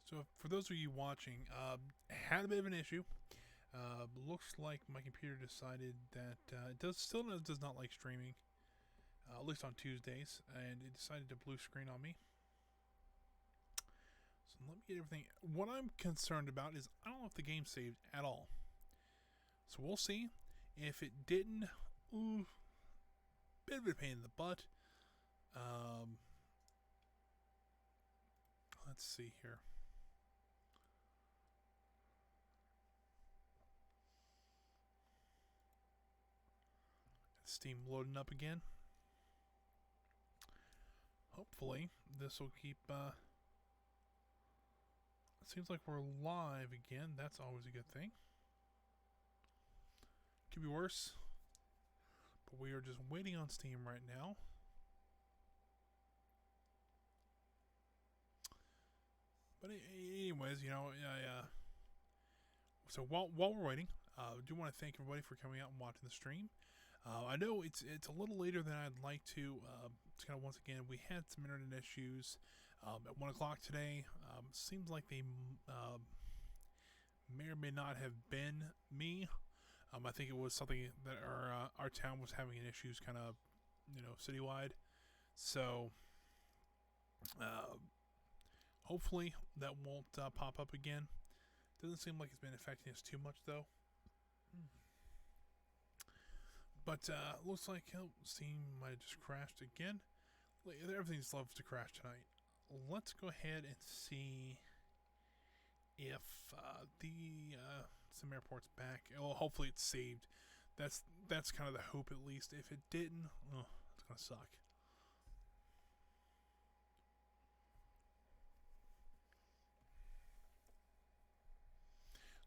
So for those of you watching, had a bit of an issue. Looks like my computer decided that it does not like streaming, at least on Tuesdays, and it decided to blue screen on me. So let me get everything. What I'm concerned about is I don't know if the game saved at all. So we'll see. If it didn't, bit of a pain in the butt. Let's see here. Steam loading up again. Hopefully, this will keep. It seems like we're live again. That's always a good thing. Could be worse. But we are just waiting on Steam right now. But anyways, so while we're waiting, I do want to thank everybody for coming out and watching the stream. I know it's a little later than I'd like to. It's kind of once again we had some internet issues at 1 o'clock today. Seems like they may or may not have been me. I think it was something that our town was having issues, kind of citywide. So hopefully that won't pop up again. Doesn't seem like it's been affecting us too much though. But looks like Steam might have just crashed again. Everything just loves to crash tonight. Let's go ahead and see if the SimAirport's back. Well, hopefully it's saved. That's kind of the hope at least. If it didn't, it's gonna suck.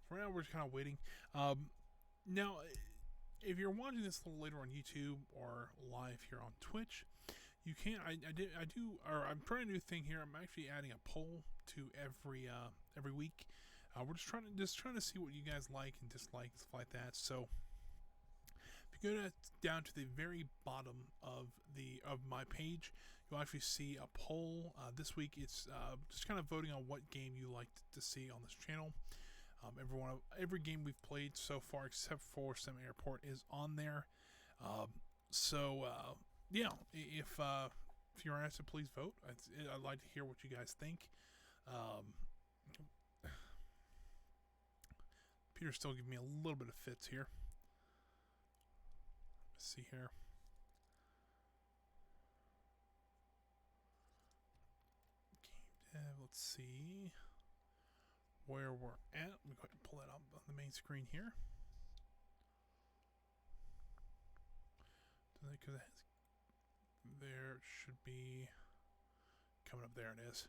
So right now we're just kind of waiting. Now, if you're watching this a little later on YouTube or live here on Twitch, you can. I'm trying a new thing here. I'm actually adding a poll to every week. We're just trying to see what you guys like and dislike, stuff like that. So if you go down to the very bottom of my page, you'll actually see a poll. This week it's just kind of voting on what game you like to see on this channel. Every game we've played so far, except for SimAirport, is on there. Yeah, if you're interested, please vote. I'd like to hear what you guys think. Peter's still giving me a little bit of fits here. Let's see here. Game dev. Let's see where we're at. Let me go ahead and pull that up on the main screen here. Because there should be coming up. There it is.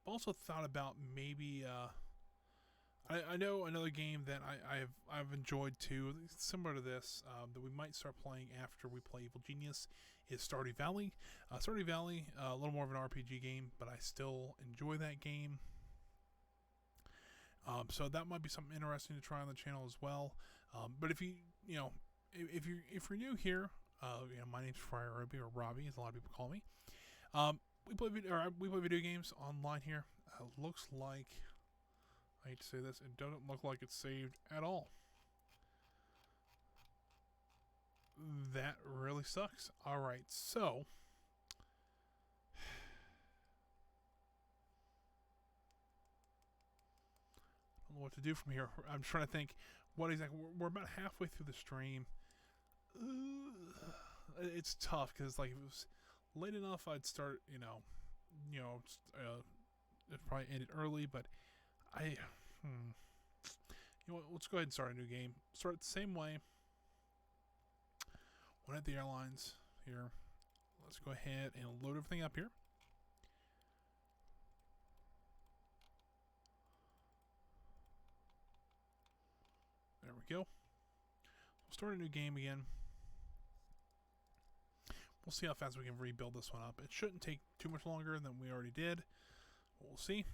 I've also thought about maybe I know another game that I've enjoyed too, similar to this, that we might start playing after we play Evil Genius, is Stardew Valley. Stardew Valley, a little more of an RPG game, but I still enjoy that game. So that might be something interesting to try on the channel as well. But if if you're new here, my name's Friarobby, or Robbie, as a lot of people call me. We play video games online here. Looks like, I hate to say this, it doesn't look like it's saved at all. That really sucks. Alright, so I don't know what to do from here. I'm trying to think what exactly. We're about halfway through the stream. It's tough because if it was late enough, I'd start. It probably ended early, but let's go ahead and start a new game. Start it the same way. One at the airlines here. Let's go ahead and load everything up here. There we go. We'll start a new game again. We'll see how fast we can rebuild this one up. It shouldn't take too much longer than we already did. We'll see.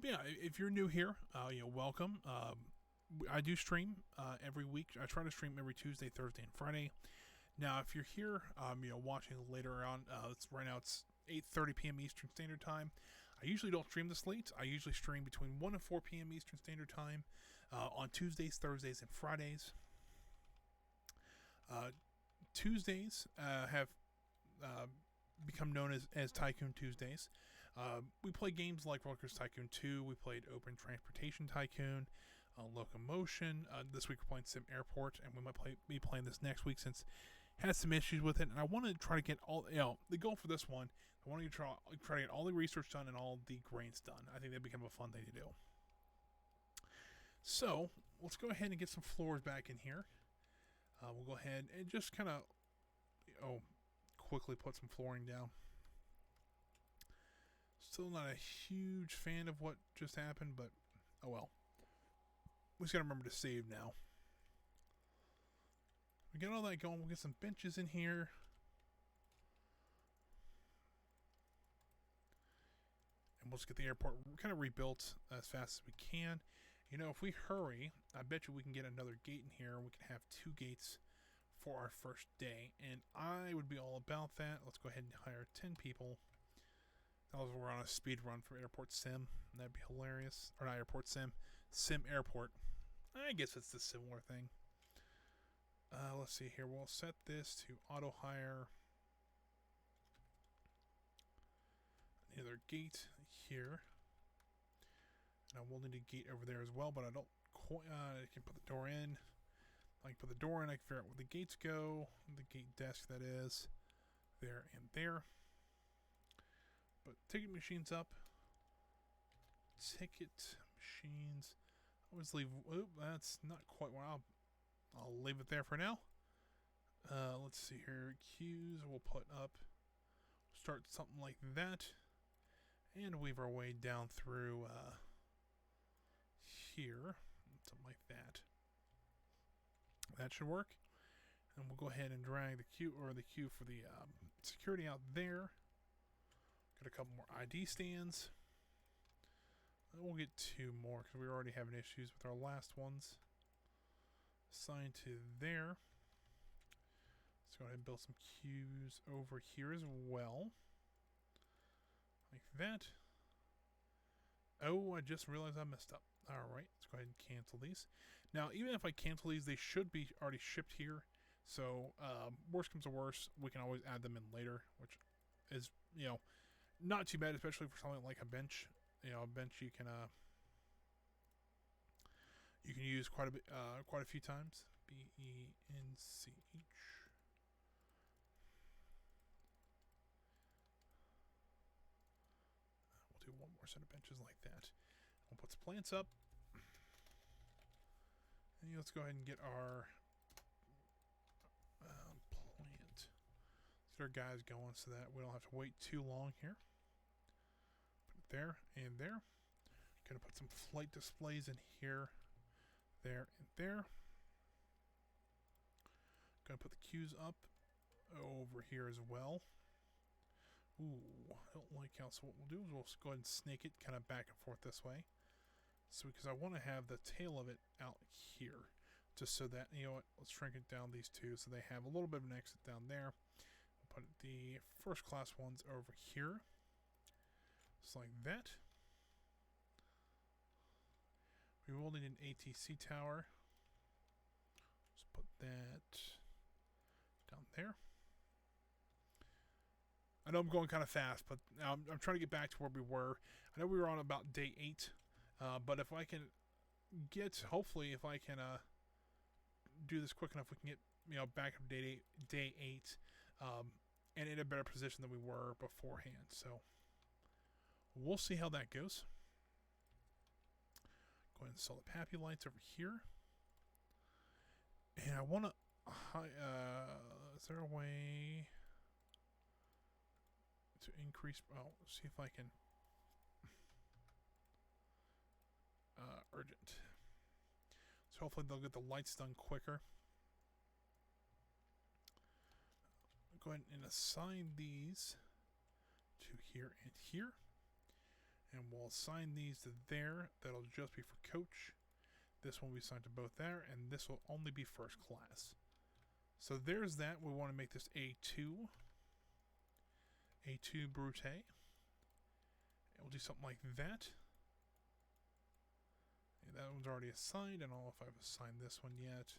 Yeah, if you're new here, welcome. I do stream every week. I try to stream every Tuesday, Thursday, and Friday. Now, if you're here, watching later on, right now it's 8:30 p.m. Eastern Standard Time. I usually don't stream this late. I usually stream between 1 and 4 p.m. Eastern Standard Time on Tuesdays, Thursdays, and Fridays. Tuesdays have become known as Tycoon Tuesdays. We play games like Roller Coaster Tycoon 2. We played Open Transportation Tycoon, Locomotion. This week we're playing SimAirport, and we might be playing this next week since it has some issues with it. And I want to try to get all, the goal for this one, I want to try to get all the research done and all the grades done. I think that'd become a fun thing to do. So let's go ahead and get some floors back in here. We'll go ahead and just kind of, quickly put some flooring down. Still not a huge fan of what just happened, but oh well. We just gotta remember to save now. We got all that going. We'll get some benches in here. And we'll just get the airport kind of rebuilt as fast as we can. If we hurry, I bet you we can get another gate in here. We can have 2 gates for our first day, and I would be all about that. Let's go ahead and hire 10 people. We're on a speed run for Airport Sim. That'd be hilarious. Or not Airport Sim, SimAirport. I guess it's the similar thing. Let's see here. We'll set this to auto hire. Another gate here. And I will need a gate over there as well, but I don't quite. I can put the door in. I can put the door in. I can figure out where the gates go. The gate desk, that is. There and there. But ticket machines up. Ticket machines. Always leave. Oop, that's not quite what I'll leave it there for now. Let's see here. Queues we'll put up. Start something like that. And weave our way down through here. Something like that. That should work. And we'll go ahead and drag the queue for the security out there. Got a couple more ID stands. We'll get 2 more because we're already having issues with our last ones. Assigned to there. Let's go ahead and build some queues over here as well. Like that. Oh, I just realized I messed up. Alright, let's go ahead and cancel these. Now, even if I cancel these, they should be already shipped here. So, worst comes to worst, we can always add them in later, which is, not too bad, especially for something like a bench. A bench you can use quite a few times. BENCH. We'll do one more set of benches like that. We'll put some plants up. And let's go ahead and get our plant. Let's get our guys going so that we don't have to wait too long here. Put it there and there. Gonna put some flight displays in here, there and there. Gonna put the queues up over here as well. Ooh, I don't like how, so what we'll do is we'll go ahead and snake it kind of back and forth this way. So, because I want to have the tail of it out here, just so that, let's shrink it down these 2 so they have a little bit of an exit down there. We'll put the first class ones over here, just like that. We will need an ATC tower. Just put that down there. I know I'm going kind of fast, but I'm trying to get back to where we were. I know we were on about day 8. But if I can hopefully if I can do this quick enough, we can get back up to day 8 and in a better position than we were beforehand. So we'll see how that goes. Go ahead and install the Pappy lights over here. And I want to, is there a way to increase, see if I can. Urgent. So hopefully they'll get the lights done quicker. Go ahead and assign these to here and here. And we'll assign these to there. That'll just be for coach. This one will be assigned to both there. And this will only be first class. So there's that. We want to make this A2. A2 Brute. We'll do something like that. And that one's already assigned. I don't know if I've assigned this one yet.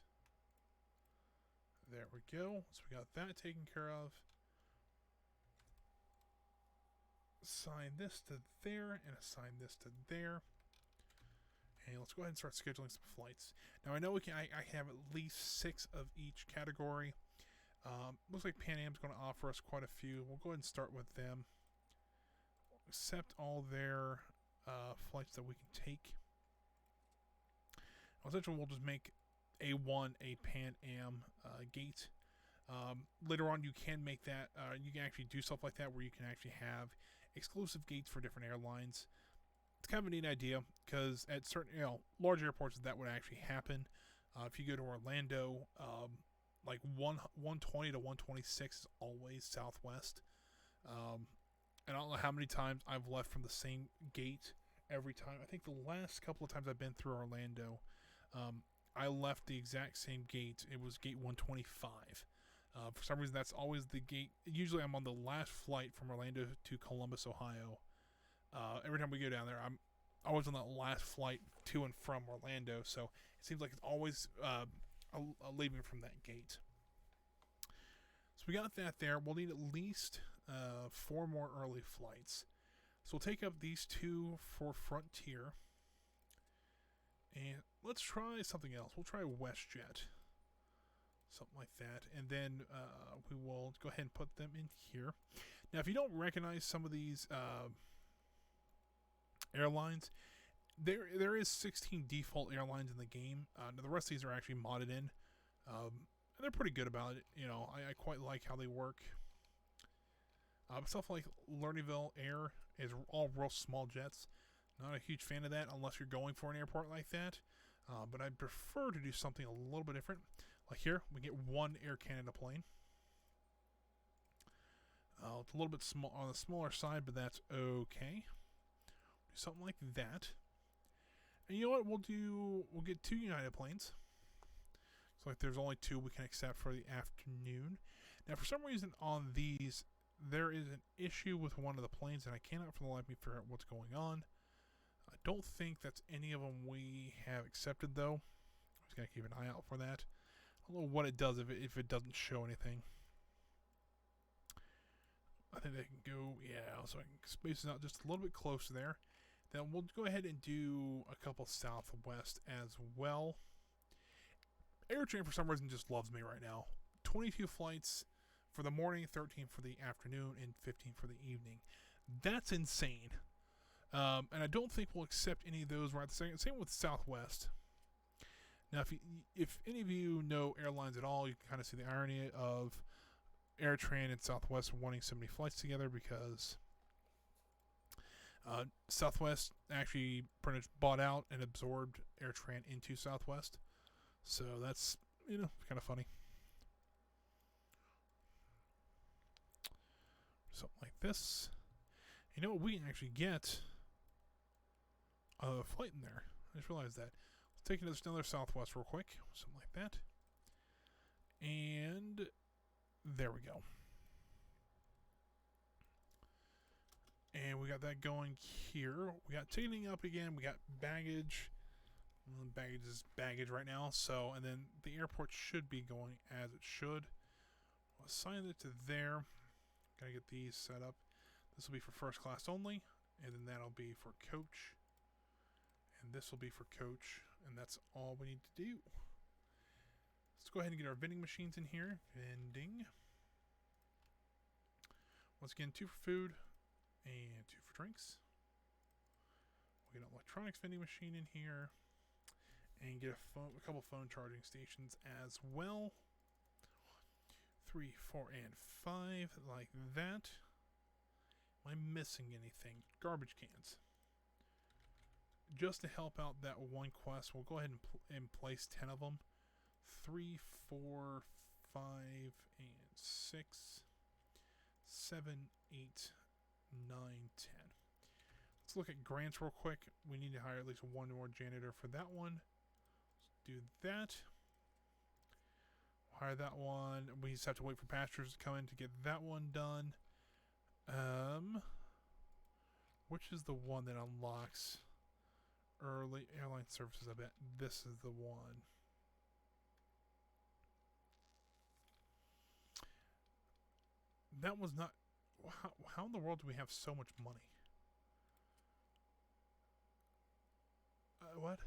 There we go. So we got that taken care of. Assign this to there and assign this to there. And let's go ahead and start scheduling some flights. Now I know we can. I have at least 6 of each category. Looks like Pan Am's going to offer us quite a few. We'll go ahead and start with them. Accept all their flights that we can take. Essentially, we'll just make A1 a Pan Am gate. Later on, you can make that. You can actually do stuff like that where you can actually have exclusive gates for different airlines. It's kind of a neat idea because at certain, large airports that would actually happen. If you go to Orlando, like 120 to 126 is always Southwest. I don't know how many times I've left from the same gate every time. I think the last couple of times I've been through Orlando, I left the exact same gate. It was gate 125. For some reason, that's always the gate. Usually, I'm on the last flight from Orlando to Columbus, Ohio. Every time we go down there, I'm always on that last flight to and from Orlando. So it seems like it's always leaving from that gate. So we got that there. We'll need at least 4 more early flights. So we'll take up these 2 for Frontier. And let's try something else. We'll try WestJet. Something like that. And then we will go ahead and put them in here. Now, if you don't recognize some of these airlines, there is 16 default airlines in the game. Now the rest of these are actually modded in. And they're pretty good about it. I quite like how they work. Stuff like Lernerville Air is all real small jets. Not a huge fan of that unless you're going for an airport like that. But I prefer to do something a little bit different. Like here, we get 1 Air Canada plane. It's a little bit small on the smaller side, but that's okay. Do something like that. And you know what? We'll get 2 United planes. So like there's only 2 we can accept for the afternoon. Now for some reason on these, there is an issue with one of the planes, and I cannot for the life of me figure out what's going on. I don't think that's any of them we have accepted though. Just gotta keep an eye out for that. I don't know what it does if it doesn't show anything. I think they can go, yeah, so I can space it out just a little bit closer there. Then we'll go ahead and do a couple Southwest as well. AirTran for some reason just loves me right now. 22 flights for the morning, 13 for the afternoon, and 15 for the evening. That's insane. And I don't think we'll accept any of those right the same with Southwest. Now, if any of you know airlines at all, you can kind of see the irony of AirTran and Southwest wanting so many flights together because Southwest actually pretty much bought out and absorbed AirTran into Southwest. So that's, kind of funny. Something like this. You know what? We can actually get a flight in there. I just realized that. Let's take another Southwest real quick. Something like that. And there we go. And we got that going here. We got ticketing up again. We got baggage. Baggage is baggage right now. So, and then the airport should be going as it should. We'll assign it to there. Gotta get these set up. This will be for first class only. And then that'll be for coach. And this will be for coach. And that's all we need to do. Let's go ahead and get our vending machines in here. Vending. Once again, 2 for food and 2 for drinks. We'll get an electronics vending machine in here. And get a couple phone charging stations as well. 3, 4, and 5, like that. Am I missing anything? Garbage cans. Just to help out that one quest, we'll go ahead and place 10 of them. 3, 4, 5, and 6, 7, 8, 9, 10. Let's look at grants real quick. We need to hire at least 1 more janitor for that one. Let's do that. hire that one. We just have to wait for pastures to come in to get that one done. Which is the one that unlocks early airline services? I bet this is the one. That was not... How in the world do we have so much money? What?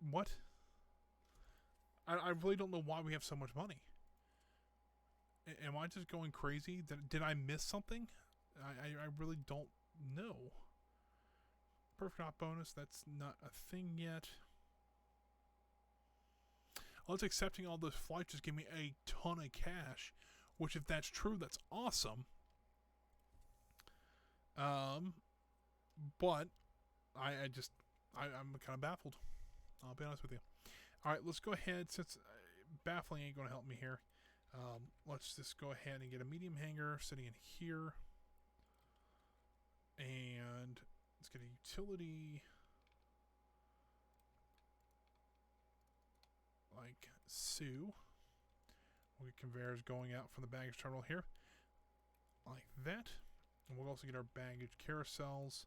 What? I really don't know why we have so much money. Am I just going crazy? Did I miss something? I really don't know. Perfect op bonus, that's not a thing yet. Well, it's accepting all those flights just give me a ton of cash, which if that's true, that's awesome. But I'm kind of baffled. I'll be honest with you. All right, let's go ahead. Since baffling ain't going to help me here, let's just go ahead and get a medium hangar sitting in here. And let's get a utility like Sue. We'll get conveyors going out from the baggage terminal here like that. And we'll also get our baggage carousels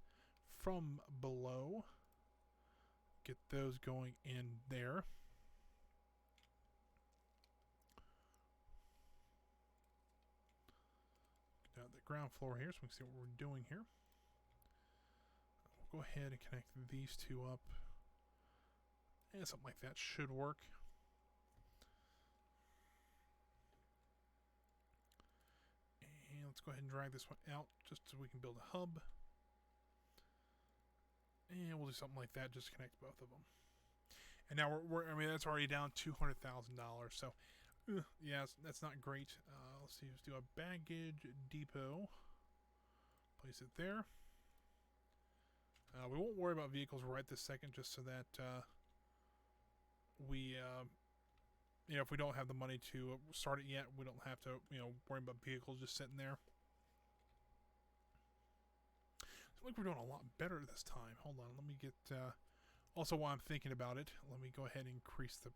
from below. Get those going in there. Get down to the ground floor here so we can see what we're doing here. We'll go ahead and connect these two up. And something like that should work. And let's go ahead and drag this one out just so we can build a hub. And we'll do something like that, just connect both of them. And now I mean, that's already down $200,000. So, yeah, that's not great. Let's see, let's do a baggage depot. Place it there. We won't worry about vehicles right this second, just so that we, if we don't have the money to start it yet, we don't have to, worry about vehicles just sitting there. I feel like we're doing a lot better this time. Hold on, let me get. Also, while I'm thinking about it, let me go ahead and increase the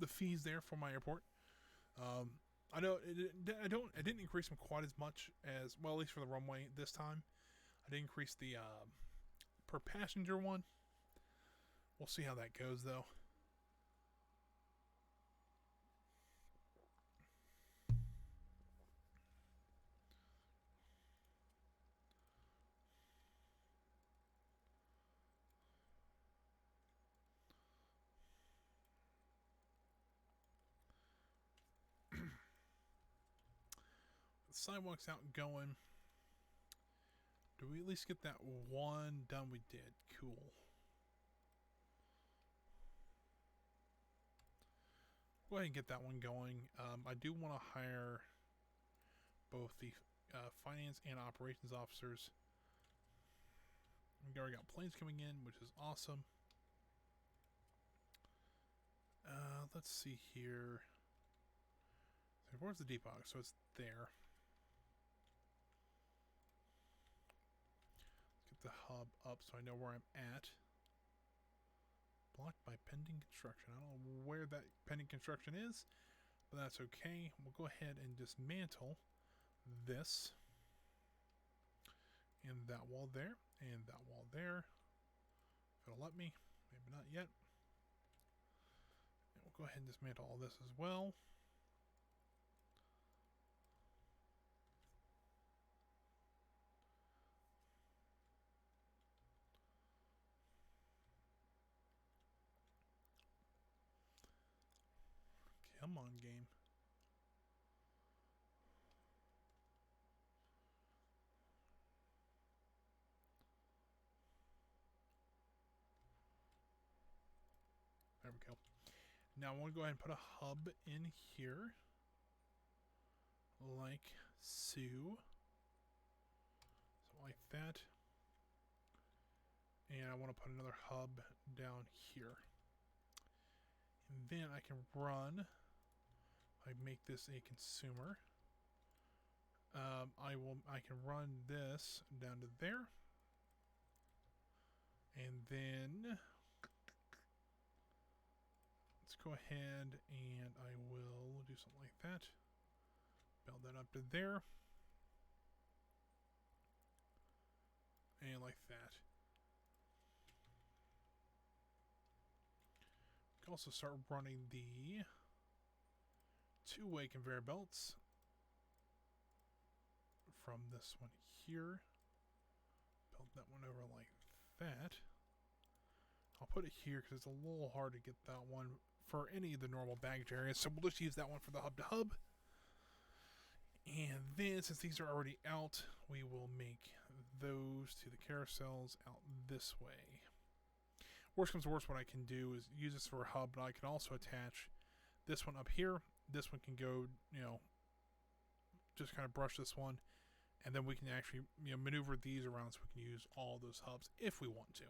fees there for my airport. I know I didn't increase them quite as much as, well, at least for the runway this time. I did increase the per passenger one. We'll see how that goes though. Sidewalks out and going. Do we at least get that one done? We did. Cool. Go ahead and get that one going. I do want to hire both the finance and operations officers. We already got planes coming in, which is awesome. Let's see here. So where's the depot? So it's there. The hub up so I know where I'm at. Blocked by pending construction. I don't know where that pending construction is, but that's okay. We'll go ahead and dismantle this. And that wall there. And that wall there. If it'll let me. Maybe not yet. And we'll go ahead and dismantle all this as well. Come on, game. There we go. Now I want to go ahead and put a hub in here. Like so. So like that. And I want to put another hub down here. And then I can run. I make this a consumer. I can run this down to there. And then let's go ahead and I will do something like that. Build that up to there. And like that. We can also start running the two-way conveyor belts from this one here. Build that one over like that. I'll put it here because it's a little hard to get that one for any of the normal baggage areas. So we'll just use that one for the hub-to-hub. And then, since these are already out, we will make those to the carousels out this way. Worst comes to worst, what I can do is use this for a hub, but I can also attach this one up here. This one can go, you know, just kind of brush this one. And then we can actually, you know, maneuver these around so we can use all those hubs if we want to.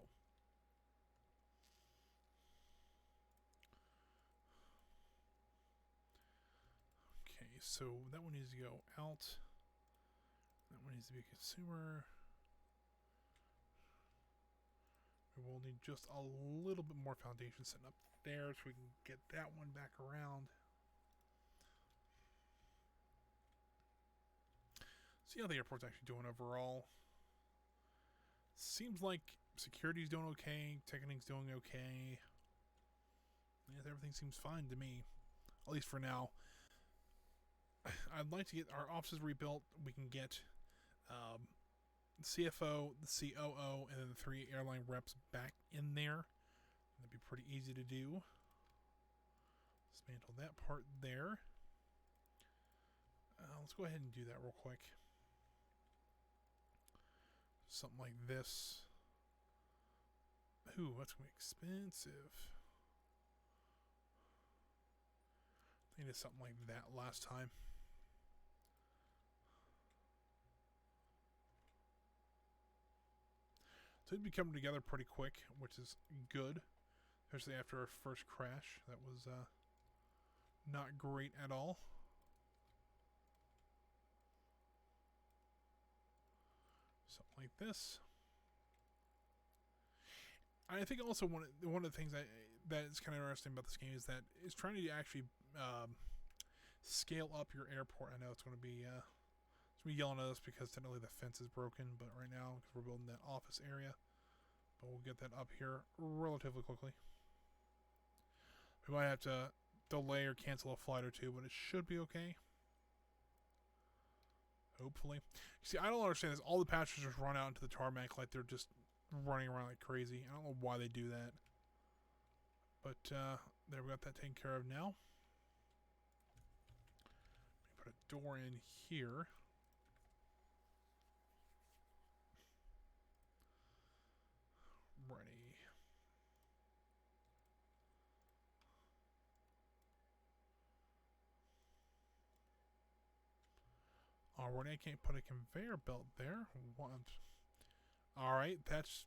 Okay, so that one needs to go out. That one needs to be a consumer. We will need just a little bit more foundation sitting up there so we can get that one back around. See how the airport's actually doing overall. Seems like security's doing okay, ticketing's doing okay. Yeah, everything seems fine to me, at least for now. I'd like to get our offices rebuilt. We can get the CFO, the COO, and then the 3 airline reps back in there. That'd be pretty easy to do. Dismantle that part there. Let's go ahead and do that real quick. Something like this. Ooh, that's going to be expensive. I did something like that last time. So it'd be coming together pretty quick, which is good. Especially after our first crash. That was not great at all. Something like this. I think also one of the things that is kind of interesting about this game is that it's trying to actually scale up your airport. I know it's going to be yelling at us because technically the fence is broken, but right now because we're building that office area, but we'll get that up here relatively quickly. We might have to delay or cancel a flight or two, but it should be okay. Hopefully. See, I don't understand this. All the passengers just run out into the tarmac like they're just running around like crazy. I don't know why they do that. But there, we got that taken care of now. Let me put a door in here. Ready. Alright, I can't put a conveyor belt there. Alright, that's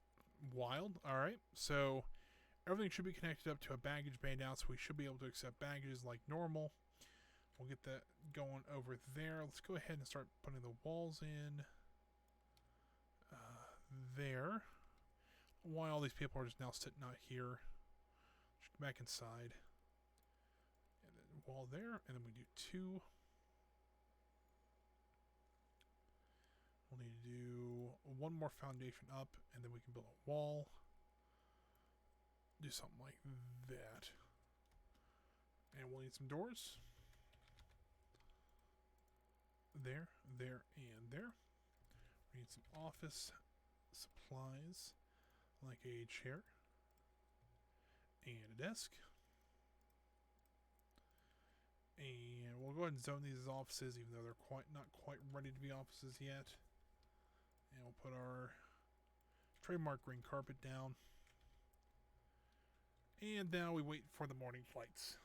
wild. Alright, so everything should be connected up to a baggage bay now, so we should be able to accept baggages like normal. We'll get that going over there. Let's go ahead and start putting the walls in. There. Why all these people are just now sitting out here. Just back inside. And then wall there, and then we do 2. We'll need to do 1 more foundation up, and then we can build a wall. Do something like that. And we'll need some doors. There, there, and there. We need some office supplies, like a chair and a desk. And we'll go ahead and zone these as offices, even though they're not quite ready to be offices yet. And we'll put our trademark green carpet down. And now we wait for the morning flights.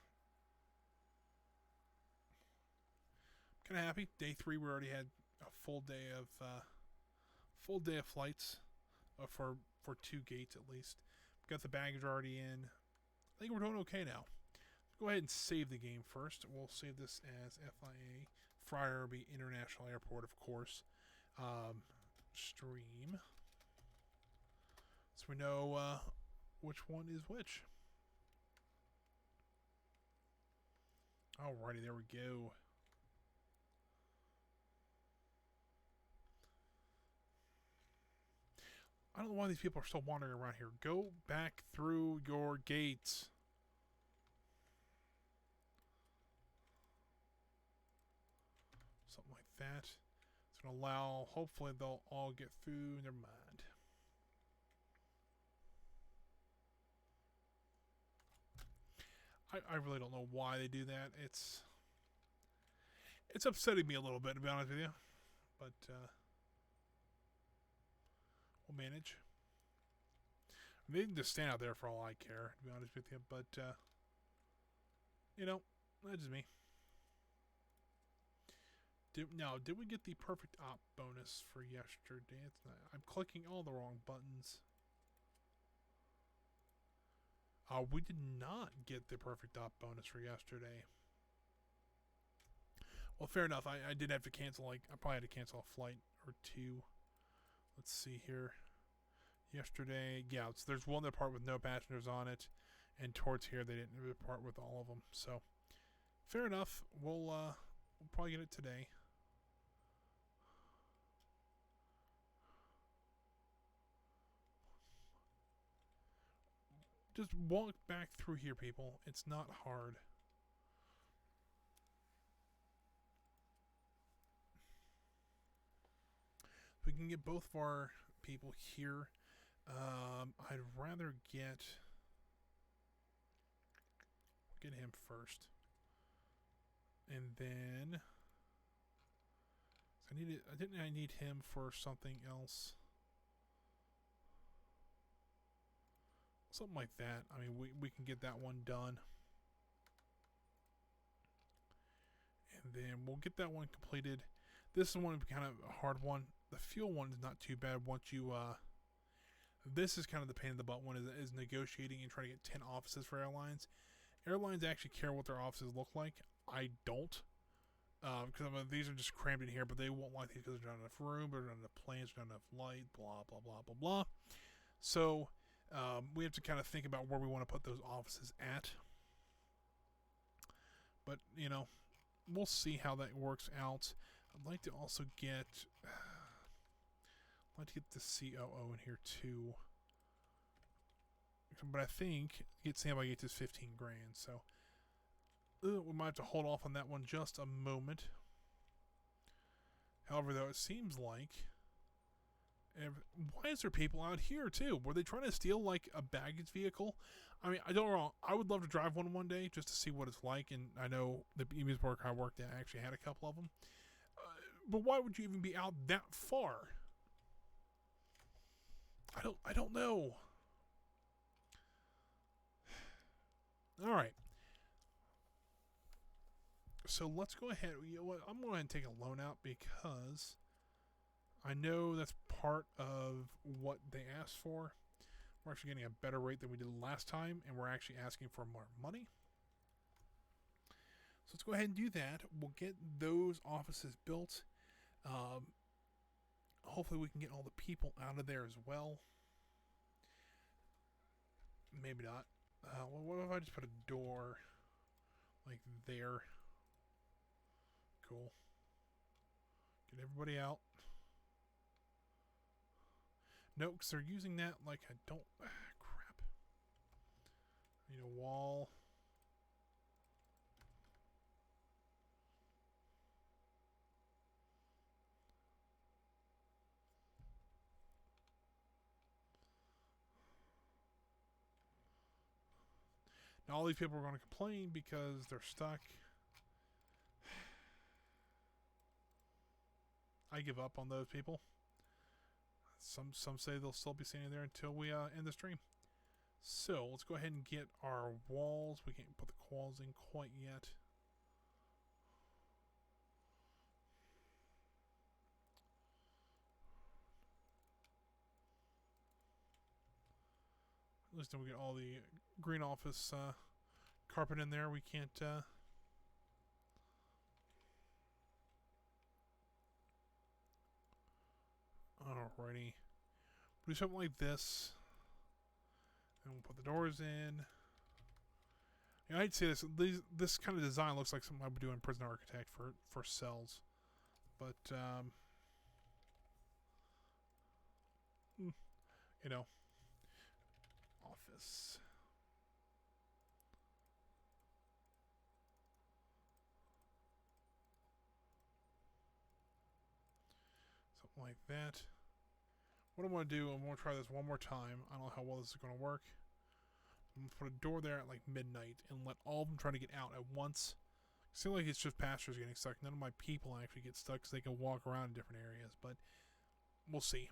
I'm kind of happy. Day 3, we already had a full day of flights for 2 gates at least. We've got the baggage already in. I think we're doing okay now. Go ahead and save the game first. We'll save this as FIA Friarobby International Airport, of course. Stream. So we know which one is which. Alrighty, there we go. I don't know why these people are still wandering around here. Go back through your gates. Something like that. It's going to allow, hopefully they'll all get through. Never mind. I really don't know why they do that. It's upsetting me a little bit, to be honest with you. But we'll manage. They can just stand out there for all I care, to be honest with you. But, you know, that's just me. Did we get the perfect op bonus for yesterday? It's not, I'm clicking all the wrong buttons. We did not get the perfect op bonus for yesterday. Well, fair enough. I did have to cancel, I probably had to cancel a flight or two. Let's see here. Yesterday, yeah, there's one that part with no passengers on it, and towards here they didn't part with all of them. So, fair enough. We'll probably get it today. Just walk back through here, people. It's not hard. We can get both of our people here. I'd rather get him first, and then I need him for something else, something like that. I mean, we can get that one done, and then we'll get that one completed. This is one kind of a hard one. The fuel one is not too bad once you this is kind of the pain in the butt one, is negotiating and trying to get 10 offices for airlines. Airlines actually care what their offices look like. I don't. Because these are just crammed in here, but they won't like these because there's not enough room, there's not enough planes, there's not enough light, blah, blah, blah, blah, blah. So, we have to kind of think about where we want to put those offices at. But, you know, we'll see how that works out. I'd like to also get... I'd like to get the COO in here too. But I think get standby gates is 15 grand, so we might have to hold off on that one just a moment. However, though, it seems like why is there people out here too? Were they trying to steal like a baggage vehicle? I mean, I don't know. I would love to drive one day just to see what it's like, and I know the amusement park I worked at actually had a couple of them. But why would you even be out that far? I don't know. All right. So let's go ahead. You know what? I'm going to take a loan out because I know that's part of what they asked for. We're actually getting a better rate than we did last time, and we're actually asking for more money. So let's go ahead and do that. We'll get those offices built. Hopefully we can get all the people out of there as well. Maybe not. Well, what if I just put a door like there? Cool. Get everybody out. No, because they're using that like I don't... crap. I need a wall. Now all these people are going to complain because they're stuck. I give up on those people. Some say they'll still be standing there until we end the stream. So let's go ahead and get our walls. We can't put the walls in quite yet. At least then we get all the green office carpet in there. We can't... Alrighty. Do something like this. And we'll put the doors in. Yeah, I'd say this kind of design looks like something I would do in Prison Architect for cells. But, you know, office. Something like that. What I want to do, I'm going to try this one more time. I don't know how well this is going to work. I'm going to put a door there at like midnight and let all of them try to get out at once. It seems like it's just pastors getting stuck. None of my people actually get stuck because they can walk around in different areas. But we'll see.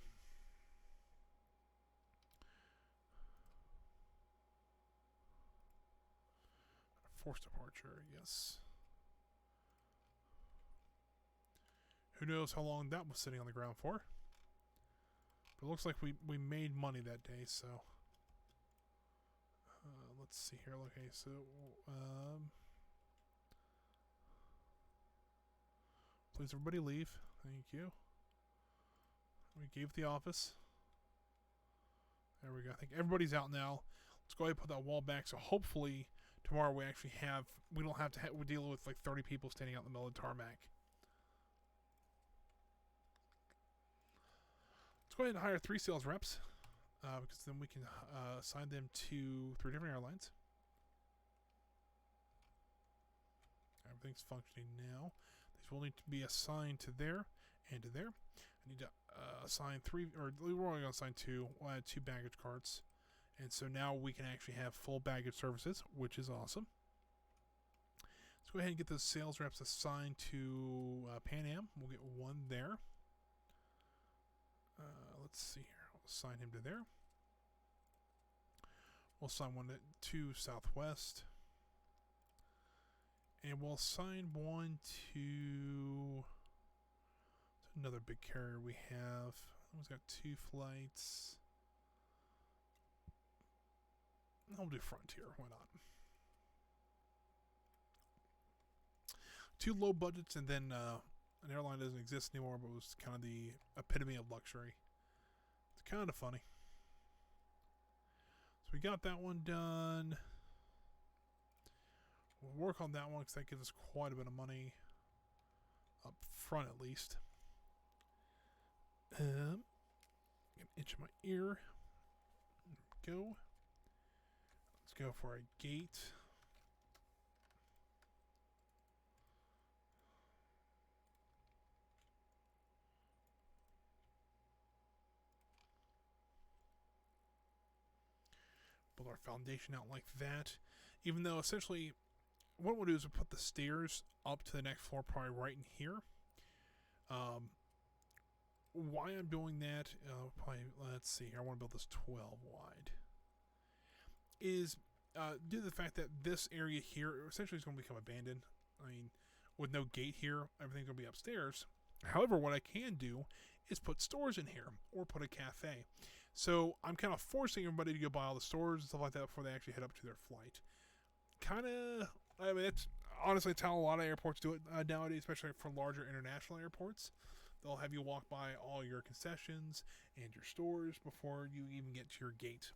Forced departure, yes. Who knows how long that was sitting on the ground for. But it looks like we made money that day, so... let's see here. Okay, so... please everybody leave. Thank you. We gave the office. There we go. I think everybody's out now. Let's go ahead and put that wall back, so hopefully tomorrow we actually have... we don't have to we deal with like 30 people standing out in the middle of the tarmac. Let's go ahead and hire 3 sales reps, because then we can assign them to 3 different airlines. Everything's functioning now. These will need to be assigned to there and to there. I need to assign 3, or we're only going to assign 2. We'll add 2 baggage carts. And so now we can actually have full baggage services, which is awesome. Let's go ahead and get those sales reps assigned to Pan Am. We'll get 1 there. Let's see here. We'll assign him to there. We'll assign 1 to Southwest. And we'll assign 1 to another big carrier we have. It's got 2 flights. I'll do Frontier. Why not? 2 low budgets, and then an airline doesn't exist anymore, but was kind of the epitome of luxury. It's kind of funny. So we got that one done. We'll work on that one because that gives us quite a bit of money up front, at least. Get an itch in my ear. There we go. Let's go for a gate. Build our foundation out like that. Even though essentially what we'll do is we'll put the stairs up to the next floor, probably right in here. Why I'm doing that, probably, let's see here, I want to build this 12 wide, is due to the fact that this area here essentially is going to become abandoned. I mean, with no gate here, everything's going to be upstairs. However, what I can do is put stores in here, or put a cafe. So I'm kind of forcing everybody to go buy all the stores and stuff like that before they actually head up to their flight. Kind of, I mean, that's honestly, it's how a lot of airports do it nowadays, especially for larger international airports. They'll have you walk by all your concessions and your stores before you even get to your gate.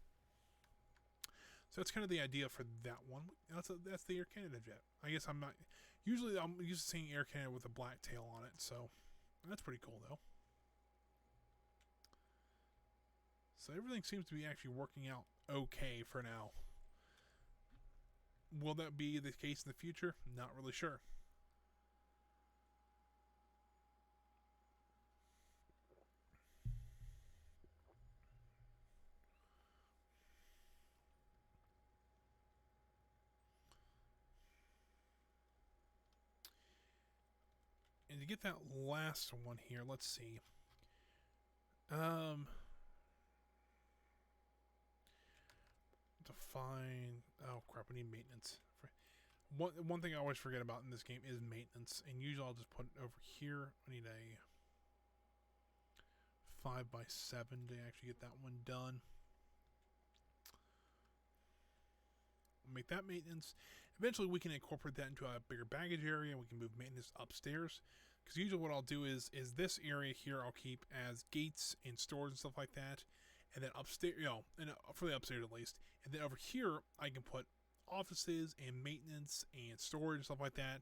So that's kind of the idea for that one. That's the Air Canada jet. I guess I'm used to seeing Air Canada with a black tail on it, so that's pretty cool though. So everything seems to be actually working out okay for now. Will that be the case in the future? Not really sure. And to get that last one here, let's see. Define. Oh crap! I need maintenance. One thing I always forget about in this game is maintenance, and usually I'll just put it over here. I need a 5x7 to actually get that one done. Make that maintenance. Eventually we can incorporate that into a bigger baggage area, and we can move maintenance upstairs. Because usually what I'll do is this area here I'll keep as gates and stores and stuff like that. and then upstairs, and for the upstairs at least, and then over here I can put offices and maintenance and storage and stuff like that.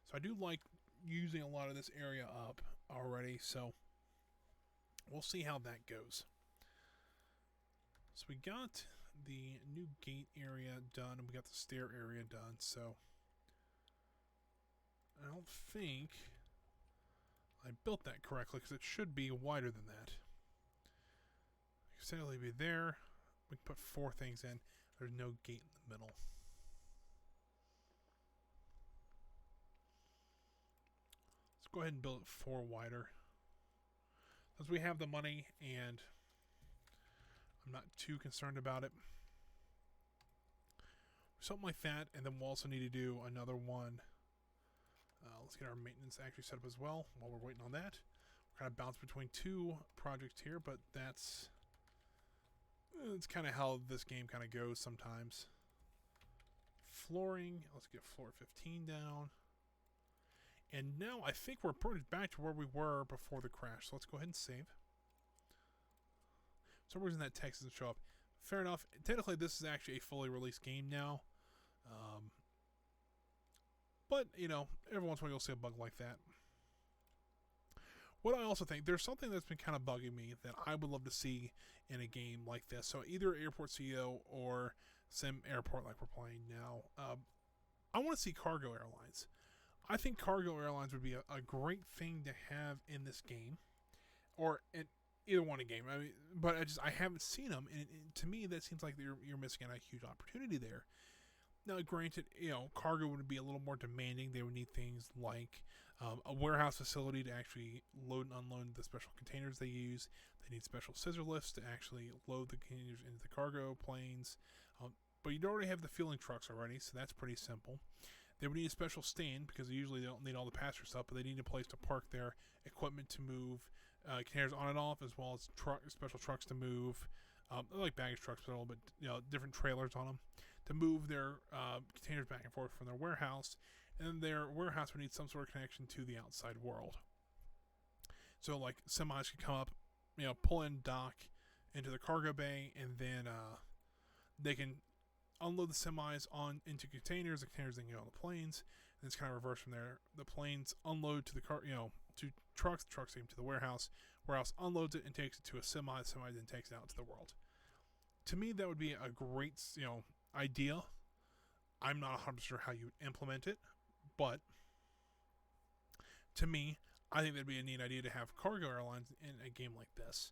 So I do like using a lot of this area up already. So we'll see how that goes. So we got the new gate area done, and we got the stair area done. So I don't think I built that correctly because it should be wider than that. Essentially be there. We can put 4 things in. There's no gate in the middle. Let's go ahead and build it 4 wider. Since we have the money and I'm not too concerned about it. Something like that, and then we'll also need to do another one. Let's get our maintenance actually set up as well while we're waiting on that. We're kind of bounced between 2 projects here, but it's kind of how this game kind of goes sometimes. Flooring, let's get floor 15 down. And now I think we're pretty much back to where we were before the crash. So let's go ahead and save. For some reason that text doesn't show up. Fair enough. Technically, this is actually a fully released game now. But, every once in a while you'll see a bug like that. What I also think, there's something that's been kind of bugging me that I would love to see in a game like this. So either Airport CEO or SimAirport like we're playing now. I want to see cargo airlines. I think cargo airlines would be a great thing to have in this game. Or in either one a game. But I haven't seen them. And to me, that seems like you're missing out a huge opportunity there. Now, granted, cargo would be a little more demanding. They would need things like a warehouse facility to actually load and unload the special containers they use. They need special scissor lifts to actually load the containers into the cargo planes. But you'd already have the fueling trucks already, so that's pretty simple. They would need a special stand because they usually don't need all the passenger stuff, but they need a place to park their equipment to move containers on and off, as well as special trucks to move. Like baggage trucks, but a little bit different trailers on them to move their containers back and forth from their warehouse. And their warehouse would need some sort of connection to the outside world. So like semis could come up, pull in, dock into the cargo bay, and then they can unload the semis on into containers. The containers then go on the planes, and it's kind of reverse from there. The planes unload to the to trucks. The trucks take them to the warehouse. Warehouse unloads it and takes it to a semi. The semi then takes it out to the world. To me, that would be a great idea. I'm not 100% sure how you would implement it, but to me, I think that'd be a neat idea to have cargo airlines in a game like this,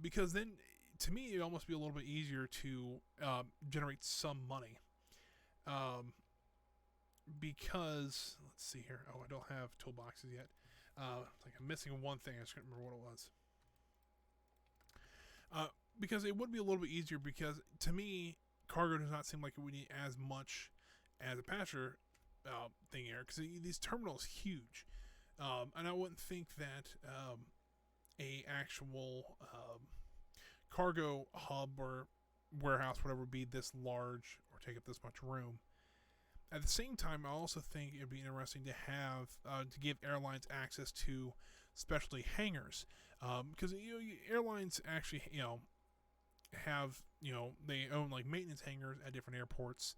because then, to me, it'd almost be a little bit easier to generate some money. Because let's see here. Oh, I don't have toolboxes yet. Like I'm missing one thing. I just can't remember what it was. Because it would be a little bit easier. Because to me, cargo does not seem like it would need as much as a passenger thing here. Because these terminals huge, and I wouldn't think that a actual cargo hub or warehouse, whatever, would be this large or take up this much room. At the same time, I also think it'd be interesting to have to give airlines access to specialty hangars, because airlines actually have they own like maintenance hangars at different airports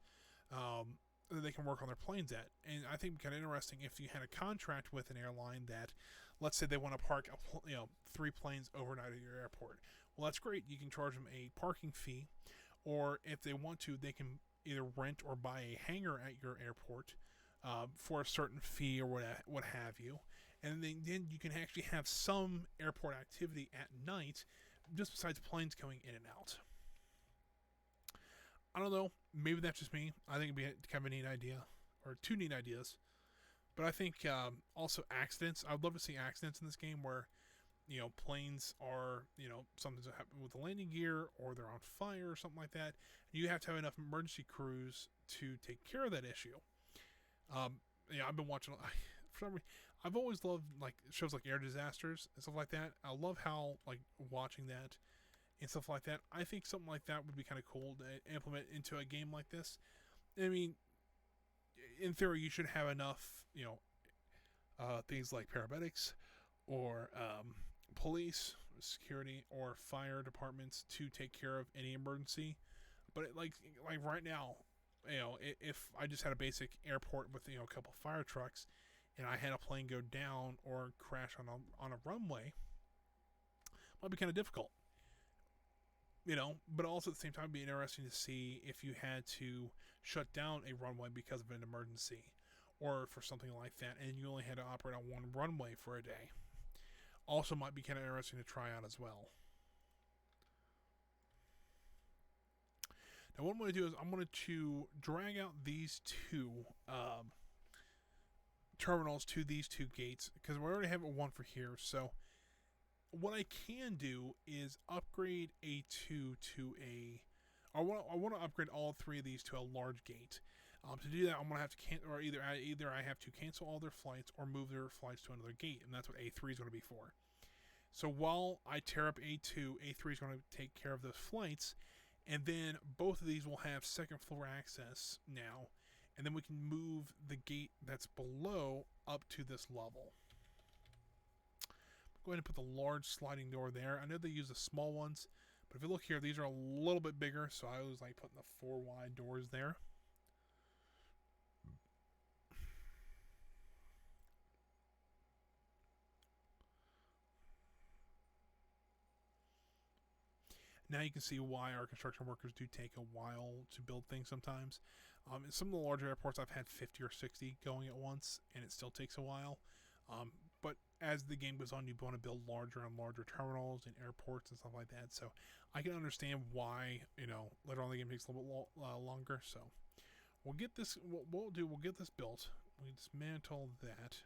that they can work on their planes at. And I think it'd be kind of interesting if you had a contract with an airline that, let's say they want to park 3 planes overnight at your airport. Well, that's great. You can charge them a parking fee, or if they want to, they can either rent or buy a hangar at your airport for a certain fee or what have you. And then you can actually have some airport activity at night, just besides planes going in and out. I don't know. Maybe that's just me. I think it'd be kind of a neat idea, or 2 neat ideas. But I think also accidents. I'd love to see accidents in this game where planes are, something's happened with the landing gear, or they're on fire or something like that. You have to have enough emergency crews to take care of that issue. I've been watching, for some reason, I've always loved like shows like Air Disasters and stuff like that. I love how like watching that and stuff like that. I think something like that would be kind of cool to implement into a game like this. I mean, in theory, you should have enough, things like paramedics or police security or fire departments to take care of any emergency. But like right now, if I just had a basic airport with a couple fire trucks, and I had a plane go down or crash on a runway, it might be kind of difficult. But also at the same time, it'd be interesting to see if you had to shut down a runway because of an emergency, or for something like that, and you only had to operate on one runway for a day. Also, might be kind of interesting to try out as well. Now, what I'm going to do is I'm going to drag out these two terminals to these two gates, because we already have one for here. So what I can do is upgrade A2 to a... I want to upgrade all three of these to a large gate. To do that, I'm going to have to either I have to cancel all their flights or move their flights to another gate, and that's what A3 is going to be for. So while I tear up A2, A3 is going to take care of those flights, and then both of these will have second floor access now, and then we can move the gate that's below up to this level. Go ahead and put the large sliding door there. I know they use the small ones, but if you look here, these are a little bit bigger, so I always like putting the 4 wide doors there. Now you can see why our construction workers do take a while to build things sometimes. In some of the larger airports, I've had 50 or 60 going at once, and it still takes a while. But as the game goes on, you want to build larger and larger terminals and airports and stuff like that. So I can understand why, later on the game takes a little bit longer. So we'll get this, what we'll do, we'll get this built. We dismantle that.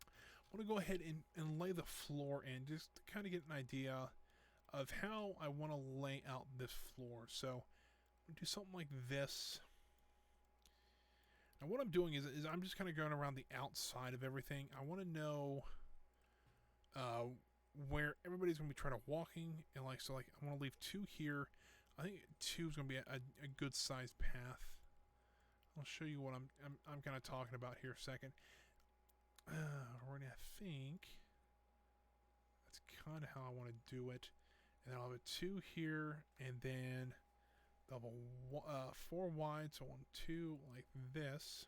I want to go ahead and lay the floor in just to kind of get an idea of how I want to lay out this floor. So we'll do something like this. Now what I'm doing is I'm just kind of going around the outside of everything. I want to know where everybody's going to be trying to walking, and I want to leave 2 here. I think 2 is going to be a good sized path. I'll show you what I'm kind of talking about here a second. Already, I think that's kind of how I want to do it. And then I'll have a 2 here, and then they'll have a 4 wide, so 1, 2, like this.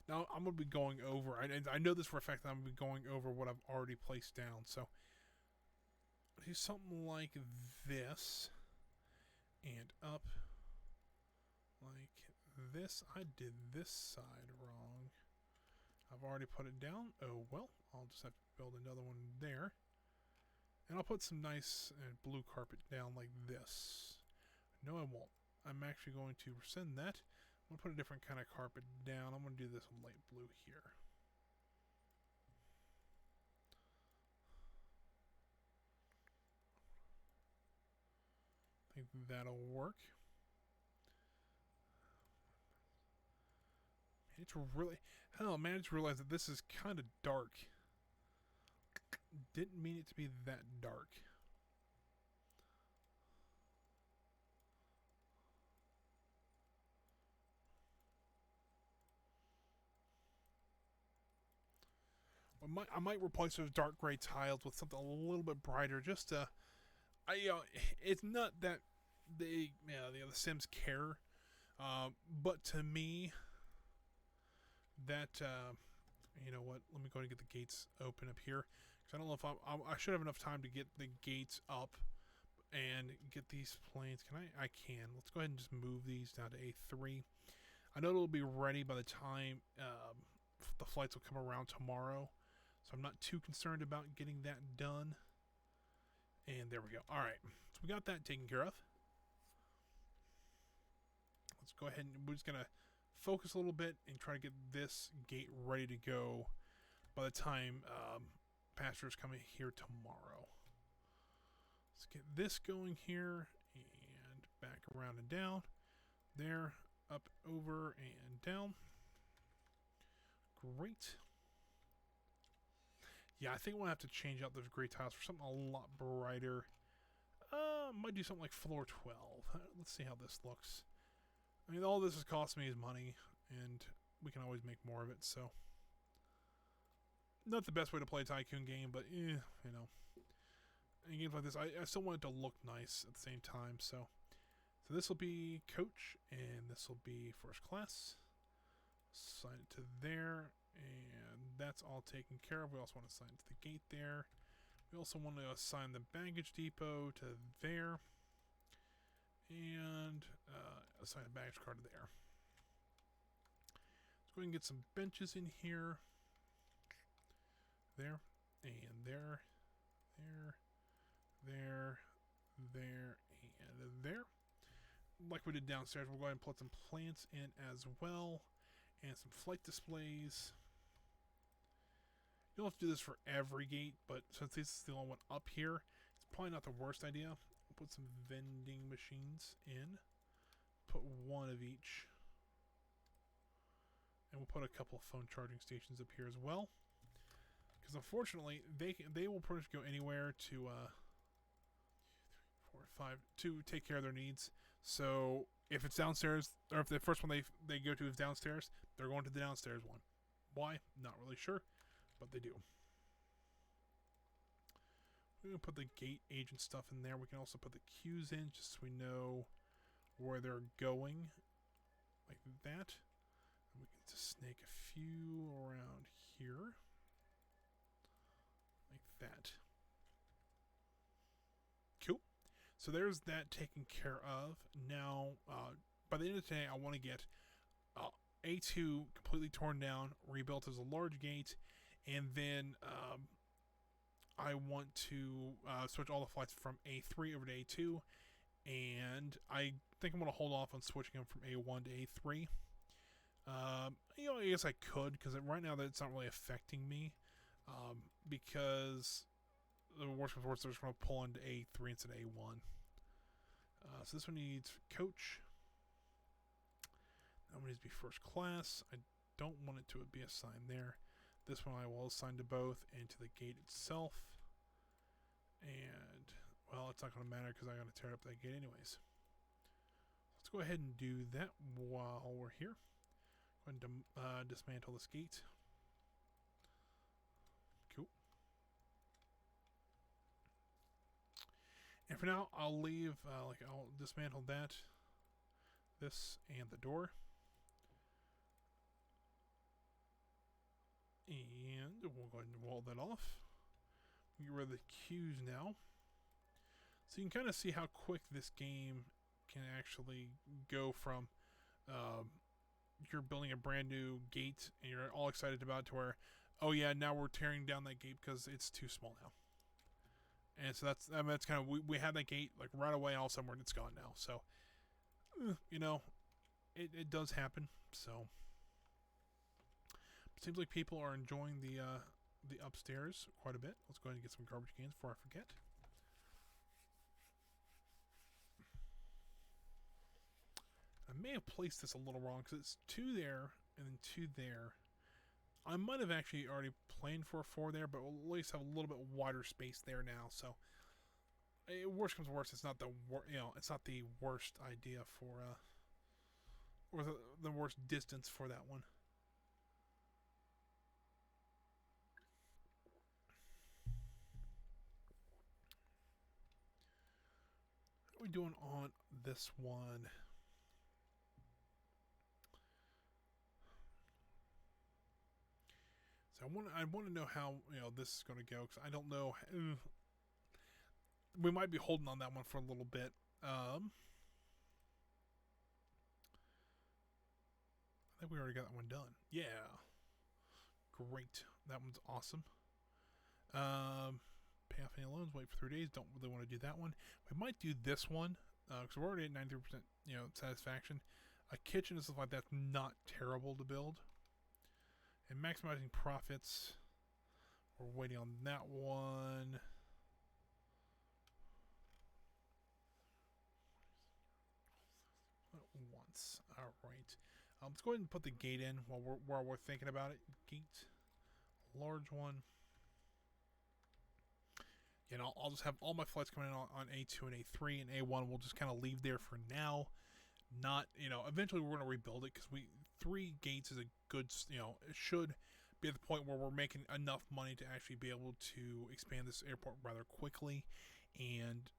Now I'm going to be going over, I know this for a fact that I'm going to be going over what I've already placed down. So do something like this, and up like this. I did this side wrong. I've already put it down. Oh well, I'll just have to build another one there. And I'll put some nice blue carpet down like this. No, I won't. I'm actually going to rescind that. I'm going to put a different kind of carpet down. I'm going to do this light blue here. I think that'll work. It's really... Oh man, I just realized that this is kind of dark. Didn't mean it to be that dark. I might replace those dark gray tiles with something a little bit brighter, just to... it's not that the Sims care, but to me, that you know what? Let me go ahead and get the gates open up here. Because I don't know if I should have enough time to get the gates up and get these planes. Can I? I can. Let's go ahead and just move these down to A3. I know it'll be ready by the time the flights will come around tomorrow. So I'm not too concerned about getting that done. And there we go. All right. So we got that taken care of. Let's go ahead and we're just going to focus a little bit and try to get this gate ready to go by the time passengers come in here tomorrow. Let's get this going here and back around and down. There, up, over, and down. Great. Yeah, I think we'll have to change out those gray tiles for something a lot brighter. Might do something like floor 12. Let's see how this looks. I mean, all this is costing me is money, and we can always make more of it, so. Not the best way to play a tycoon game, but you know, in games like this, I still want it to look nice at the same time. So this will be coach, and this will be first class. Assign it to there, and that's all taken care of. We also want to assign it to the gate there. We also want to assign the baggage depot to there, and assign a baggage car to there. Let's go ahead and get some benches in here. There, and there, there, and there. Like we did downstairs, we'll go ahead and put some plants in as well, and some flight displays. You don't have to do this for every gate, but since this is the only one up here, it's probably not the worst idea. We'll put some vending machines in. Put one of each. And we'll put a couple of phone charging stations up here as well. Because unfortunately, they will pretty much go anywhere to 4, 5 to take care of their needs. So if it's downstairs, or if the first one they go to is downstairs, they're going to the downstairs one. Why? Not really sure, but they do. We're going to put the gate agent stuff in there. We can also put the queues in just so we know where they're going. Like that. And we can just snake a few around here. Like that. Cool. So there's that taken care of. Now, by the end of today, I want to get A2 completely torn down, rebuilt as a large gate, and then I want to switch all the flights from A3 over to A2, and I think I'm going to hold off on switching them from A1 to A3. You know, I guess I could, because right now it's not really affecting me, because the worst comes to worst, they're just going to pull into A3 instead of A1. So this one needs coach. That one needs to be first class. I don't want it to be assigned there. This one I will assign to both and to the gate itself. And, well, it's not going to matter because I got to tear up that gate anyways. Let's go ahead and do that while we're here. Go ahead and dismantle this gate. Cool. And for now, I'll leave, I'll dismantle that, this, and the door. And we'll go ahead and wall that off. Get rid of the queues now. So you can kind of see how quick this game can actually go from you're building a brand new gate and you're all excited about it to where, oh yeah, now we're tearing down that gate because it's too small now. And so that's kind of, we had that gate like right away, all of a sudden it's gone now. So, you know, it does happen. So it seems like people are enjoying the upstairs quite a bit. Let's go ahead and get some garbage cans before I forget. I may have placed this a little wrong because it's 2 there and then 2 there. I might have actually already planned for a 4 there, but we'll at least have a little bit wider space there now. So, worst comes to worst, it's not the it's not the worst idea for or the worst distance for that one. What are we doing on this one? So I want to know how this is going to go because I don't know. We might be holding on that one for a little bit. I think we already got that one done. Yeah, great. That one's awesome. Pay off any loans. Wait for 3 days. Don't really want to do that one. We might do this one because we're already at 93%. Satisfaction. A kitchen and stuff like that's not terrible to build. And maximizing profits, we're waiting on that one. Once, all right. Let's go ahead and put the gate in while we're thinking about it. Gate, large one. You know, I'll just have all my flights coming in on A2 and A3, and A1 we'll just kind of leave there for now. Not, eventually we're going to rebuild it because 3 gates is a good, it should be at the point where we're making enough money to actually be able to expand this airport rather quickly and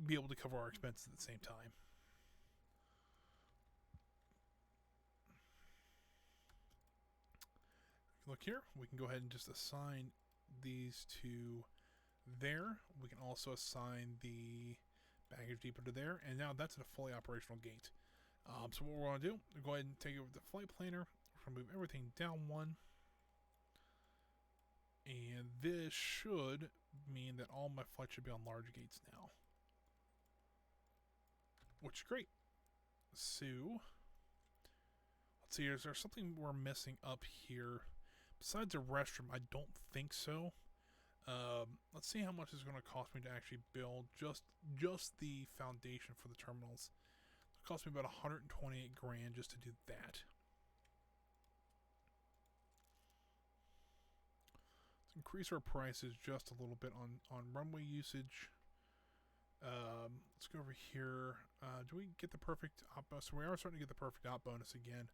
be able to cover our expenses at the same time. Look here, we can go ahead and just assign these to there. We can also assign the baggage depot to there, and now that's a fully operational gate. So what we're going to do, we'll go ahead and take over the flight planner. We're going to move everything down one. And this should mean that all my flights should be on large gates now. Which is great. So, let's see, is there something we're missing up here? Besides a restroom, I don't think so. Let's see how much it's going to cost me to actually build just the foundation for the terminals. It cost me about 128 grand just to do that. Let's increase our prices just a little bit on runway usage. Let's go over here. Do we get the perfect op bonus? So we are starting to get the perfect op bonus again.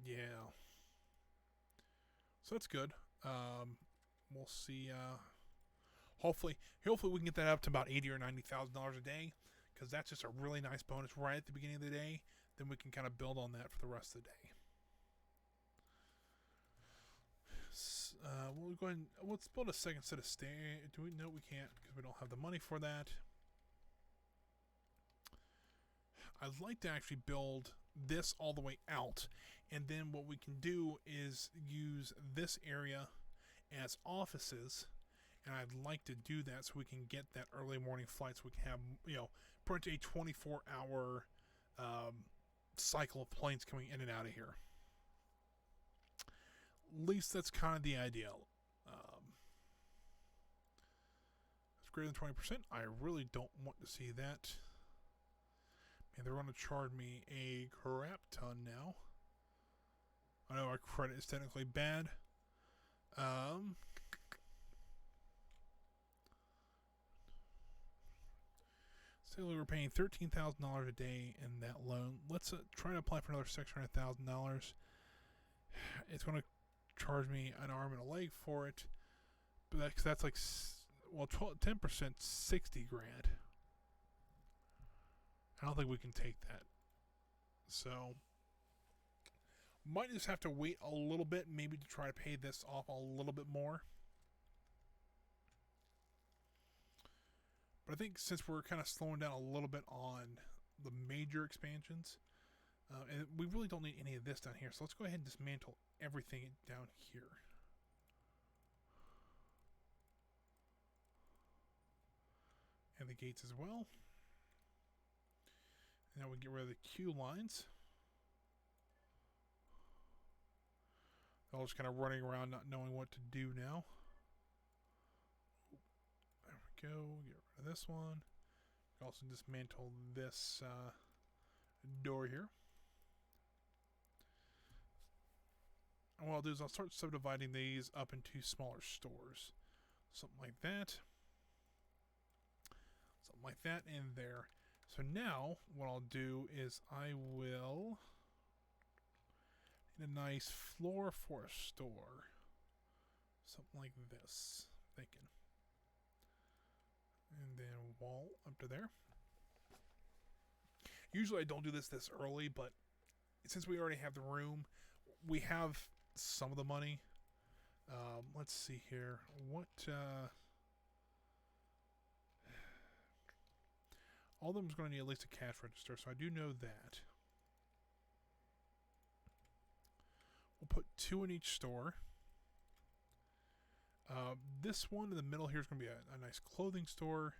Yeah. So that's good. We'll see. Hopefully we can get that up to about $80,000 or $90,000 a day, because that's just a really nice bonus right at the beginning of the day. Then we can kind of build on that for the rest of the day. We'll go ahead and let's build a second set of stairs. Do we? No, we can't because we don't have the money for that. I'd like to actually build this all the way out, and then what we can do is use this area as offices, and I'd like to do that so we can get that early morning flight, so we can have, you know, pretty much a 24-hour cycle of planes coming in and out of here. At least that's kind of the ideal. It's greater than 20%. I really don't want to see that. And they're going to charge me a crap ton now. I know our credit is technically bad. So we're paying $13,000 a day in that loan. Let's try to apply for another $600,000. It's going to charge me an arm and a leg for it, but that's like, well, 10%, 60 grand. I don't think we can take that. So, might just have to wait a little bit, maybe to try to pay this off a little bit more. But I think since we're kind of slowing down a little bit on the major expansions, and we really don't need any of this down here, so let's go ahead and dismantle everything down here. And the gates as well. Now we get rid of the queue lines. They're all just kind of running around not knowing what to do now. There we go. Get rid of this one. We also dismantle this door here. And what I'll do is I'll start subdividing these up into smaller stores. Something like that. Something like that in there. So now what I'll do is I will get a nice floor for a store. Something like this. Thinking. And then wall up to there. Usually I don't do this early, but since we already have the room, we have some of the money. Let's see here. What all of them is going to need at least a cash register, so I do know that. We'll put 2 in each store. This one in the middle here is going to be a nice clothing store.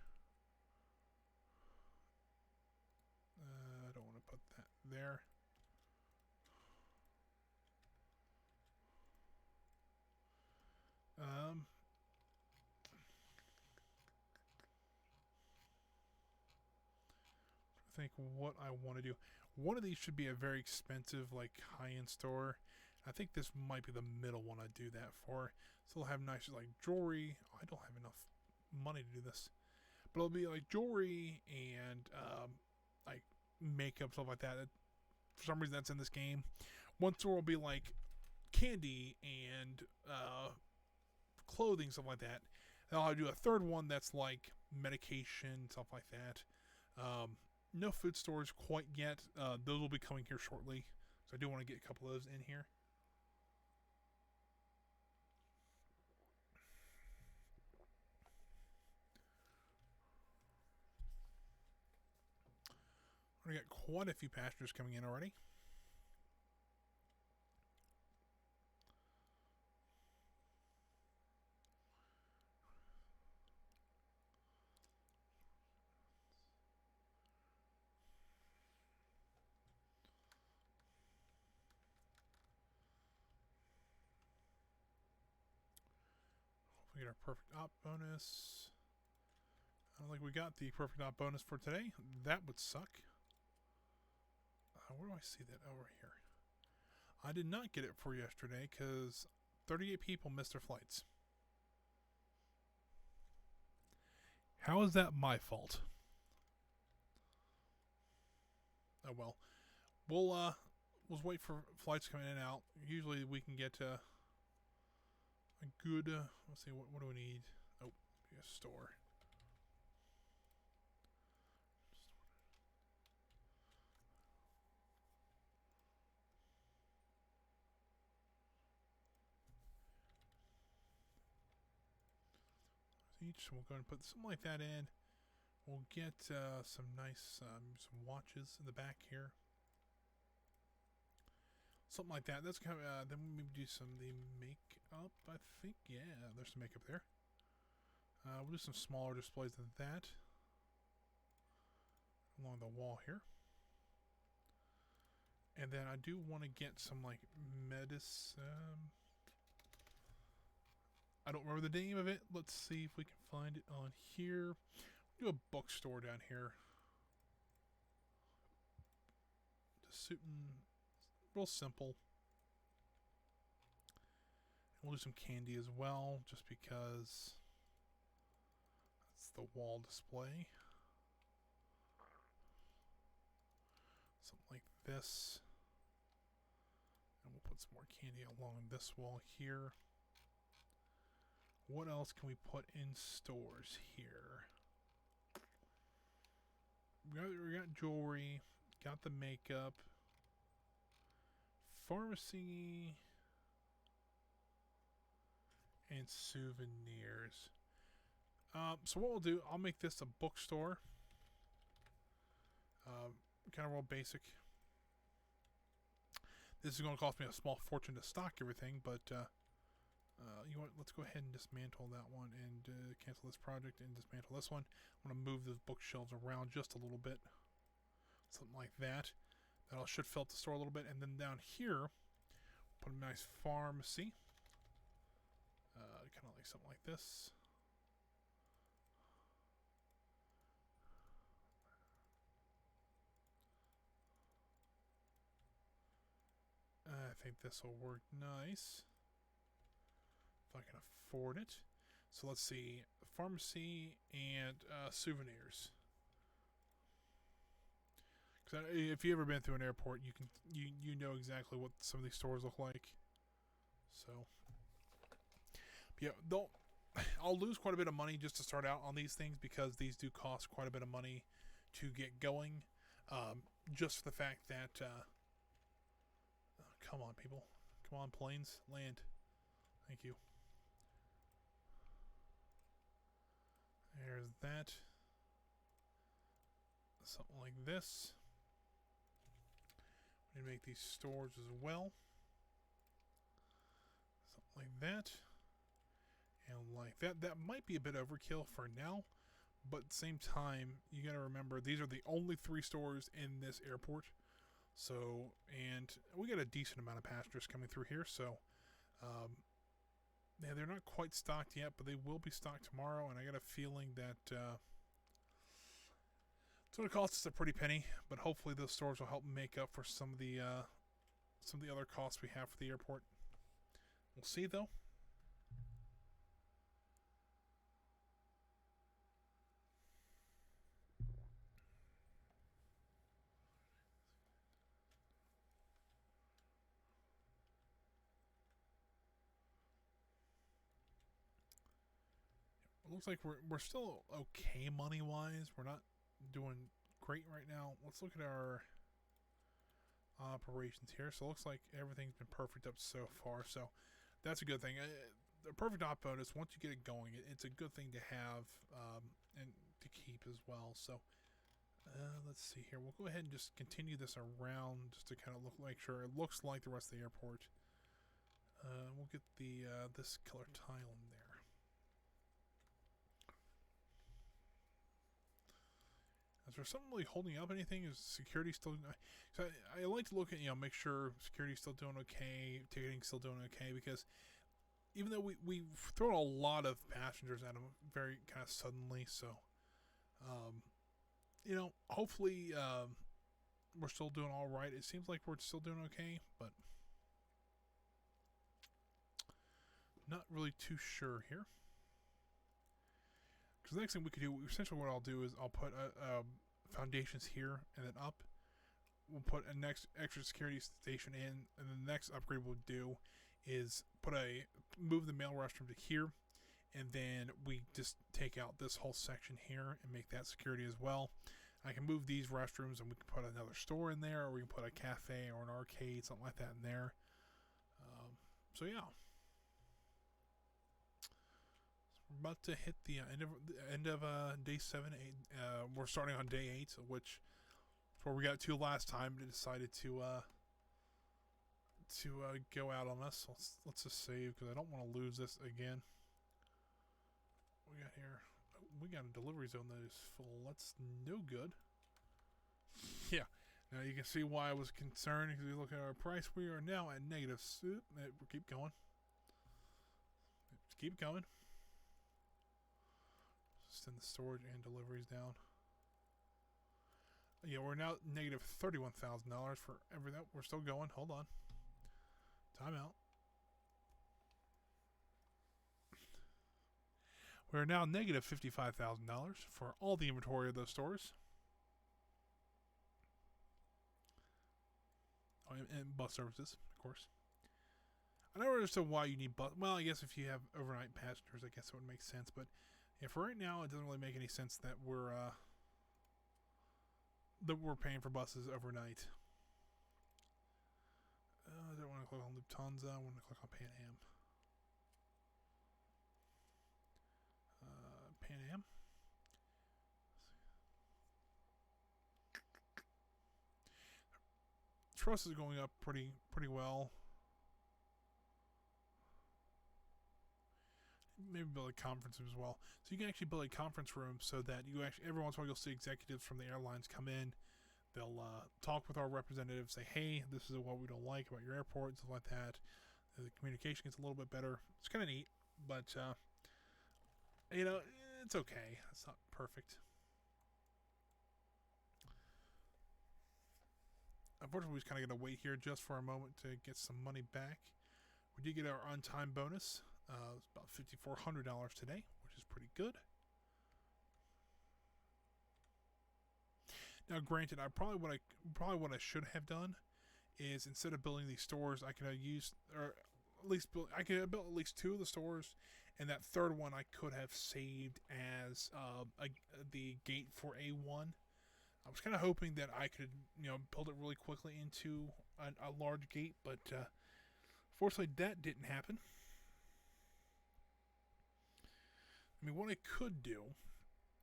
I don't want to put that there. I think what I want to do. One of these should be a very expensive, like, high-end store. I think this might be the middle one I do that for. So it'll have nice, like, jewelry. Oh, I don't have enough money to do this. But it'll be, like, jewelry and, like, makeup, stuff like that. for some reason that's in this game. One store will be like candy and clothing, stuff like that. And I'll do a third one that's like medication, stuff like that. No food stores quite yet. Those will be coming here shortly. So I do want to get a couple of those in here. We got quite a few passengers coming in already. We get our perfect op bonus. I don't think we got the perfect op bonus for today. That would suck. Where do I see that? Over here. I did not get it for yesterday because 38 people missed their flights. How is that my fault? Oh well. We'll wait for flights coming in and out. Usually we can get a good. Let's see. What do we need? Oh, a store. Each we'll go and put something like that in. We'll get some nice some watches in the back here. Something like that. That's kind of, then we do some of the makeup, I think. Yeah, there's some makeup there. We'll do some smaller displays than that along the wall here. And then I do want to get some like medicine. I don't remember the name of it. Let's see if we can find it on here. Do a bookstore down here. Just shooting real simple. We'll do some candy as well, just because that's the wall display. Something like this. And we'll put some more candy along this wall here. What else can we put in stores here? We got jewelry, got the makeup, pharmacy, and souvenirs. So what we'll do, I'll make this a bookstore. Kind of real basic. This is going to cost me a small fortune to stock everything, but you know what? Let's go ahead and dismantle that one and cancel this project and dismantle this one. I'm going to move those bookshelves around just a little bit. Something like that. That should fill up the store a little bit. And then down here, put a nice pharmacy. Kind of like something like this. I think this will work nice. If I can afford it. So let's see. Pharmacy and souvenirs. Because if you've ever been through an airport, you know exactly what some of these stores look like. So yeah, I'll lose quite a bit of money just to start out on these things because these do cost quite a bit of money to get going. Just for the fact that come on, people. Come on, planes. Land. Thank you. There's that. Something like this. We need to make these stores as well. Something like that. And like that. That might be a bit overkill for now. But at the same time, you got to remember, these are the only 3 stores in this airport. So, and we got a decent amount of passengers coming through here. So, yeah, they're not quite stocked yet, but they will be stocked tomorrow. And I got a feeling that it's going to cost us a pretty penny. But hopefully those stores will help make up for some of the other costs we have for the airport. We'll see, though. looks like we're still okay money wise. We're not doing great right now. Let's look at our operations here. So it looks like everything's been perfect up so far. So that's a good thing. The perfect op bonus, once you get it going, it's a good thing to have and to keep as well. So let's see here. We'll go ahead and just continue this around just to kind of make sure it looks like the rest of the airport. We'll get the this color tile in there. Is there something really holding up anything? Is security still? So I like to look at, make sure security's still doing okay, ticketing's still doing okay, because even though we've thrown a lot of passengers at them very kind of suddenly, so hopefully we're still doing all right. It seems like we're still doing okay, but not really too sure here. Because the next thing we could do, essentially what I'll do is I'll put foundations here and then up. We'll put a next extra security station in, and the next upgrade we'll do is move the male restroom to here, and then we just take out this whole section here and make that security as well. I can move these restrooms and we can put another store in there, or we can put a cafe or an arcade, something like that in there. So yeah. We're about to hit the end of day 7, 8. We're starting on day 8, which is where we got to last time. It decided to go out on us. Let's just save, because I don't want to lose this again. What we got here? We got a delivery zone that is full. That's no good. Yeah. Now you can see why I was concerned. If you look at our price, we are now at negative. We keep going. Just keep going. Send the storage and deliveries down. Yeah, we're now negative $31,000 for everything. We're still going. Hold on. Time out. We're now negative $55,000 for all the inventory of those stores. Oh, and bus services, of course. I never understood why you need bus. Well, I guess if you have overnight passengers, I guess it would make sense. But yeah, for right now, it doesn't really make any sense that we're paying for buses overnight. I don't want to click on Lufthansa. I want to click on Pan Am. Pan Am. Trust is going up pretty well. Maybe build a conference room as well. So you can actually build a conference room so that every once in a while you'll see executives from the airlines come in. They'll talk with our representatives, say, hey, this is what we don't like about your airport, stuff like that. The communication gets a little bit better. It's kind of neat, but it's okay. It's not perfect. Unfortunately, we just kind of got to wait here just for a moment to get some money back. We did get our on-time bonus. It's about $5,400 today, which is pretty good. Now, granted, what I should have done is, instead of building these stores, I could have used, or at least I could have built at least 2 of the stores, and that third one I could have saved as the gate for A1. I was kind of hoping that I could, build it really quickly into a large gate, but fortunately that didn't happen. I mean, what I could do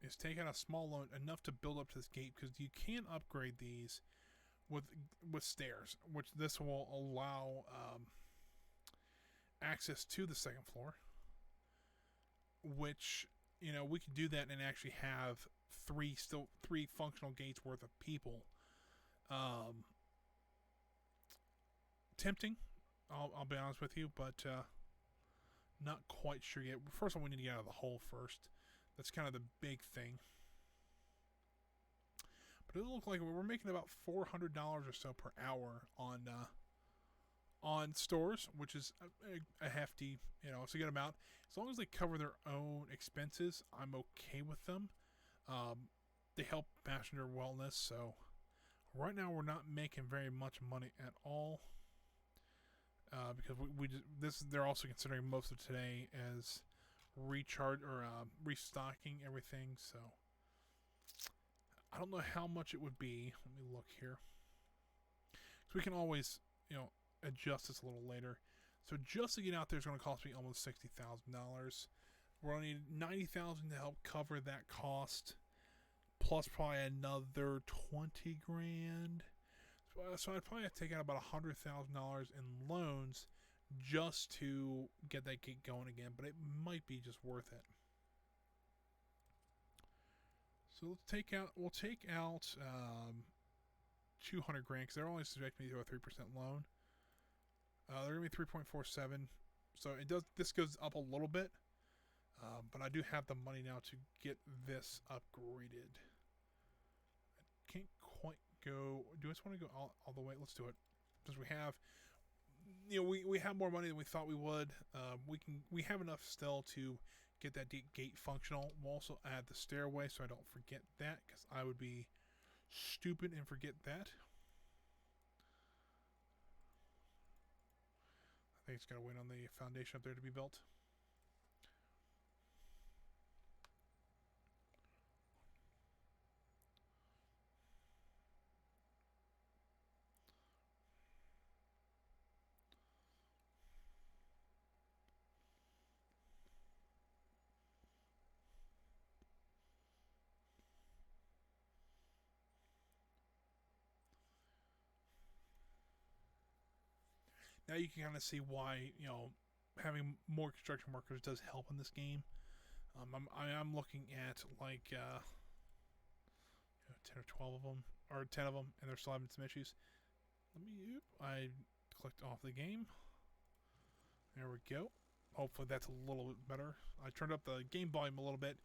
is take out a small loan enough to build up to this gate, because you can upgrade these with stairs, which this will allow access to the second floor, which, we could do that and actually have three functional gates worth of people. Tempting, I'll be honest with you, but not quite sure yet. First of all, we need to get out of the hole first. That's kind of the big thing. But it looks like we're making about $400 or so per hour on stores, which is a hefty, it's a good amount. As long as they cover their own expenses, I'm okay with them. They help passenger wellness, so right now we're not making very much money at all. Because they're also considering most of today as recharge or restocking everything. So I don't know how much it would be. Let me look here. So we can always, adjust this a little later. So just to get out there is going to cost me almost $60,000. We're going to need $90,000 to help cover that cost, plus probably another 20 grand. So I'd probably have to take out about $100,000 in loans just to get that gate going again, but it might be just worth it. So we'll take out 200 grand because they're only subjecting me to a 3% loan. They're gonna be 3.47, so this goes up a little bit, but I do have the money now to get this upgraded. I can't quite go. Do I just want to go all the way? Let's do it, because we have, we have more money than we thought we would. We have enough still to get that gate functional. We'll also add the stairway, so I don't forget that, because I would be stupid and forget that. I think it's got to wait on the foundation up there to be built. Now you can kind of see why, having more construction workers does help in this game. I'm looking at like 10 or 12 of them, or 10 of them, and they're still having some issues. I clicked off the game. There we go. Hopefully that's a little bit better. I turned up the game volume a little bit.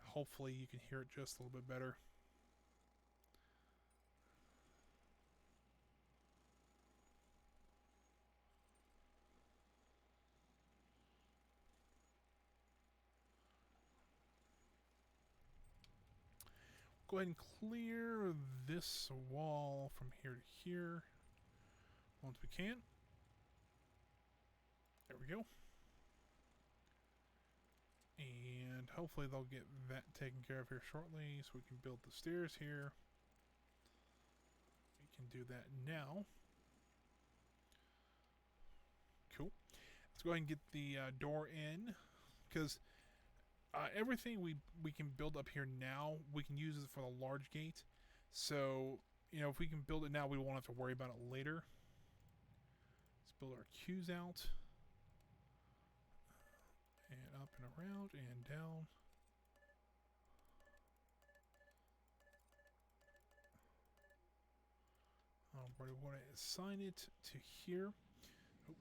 Hopefully you can hear it just a little bit better. Go ahead and clear this wall from here to here once we can. There we go. And hopefully they'll get that taken care of here shortly so we can build the stairs here. We can do that now. Cool. Let's go ahead and get the door in, because everything we can build up here now, we can use it for the large gate. So, if we can build it now, we won't have to worry about it later. Let's build our queues out. And up and around and down. We want to assign it to here. Oh,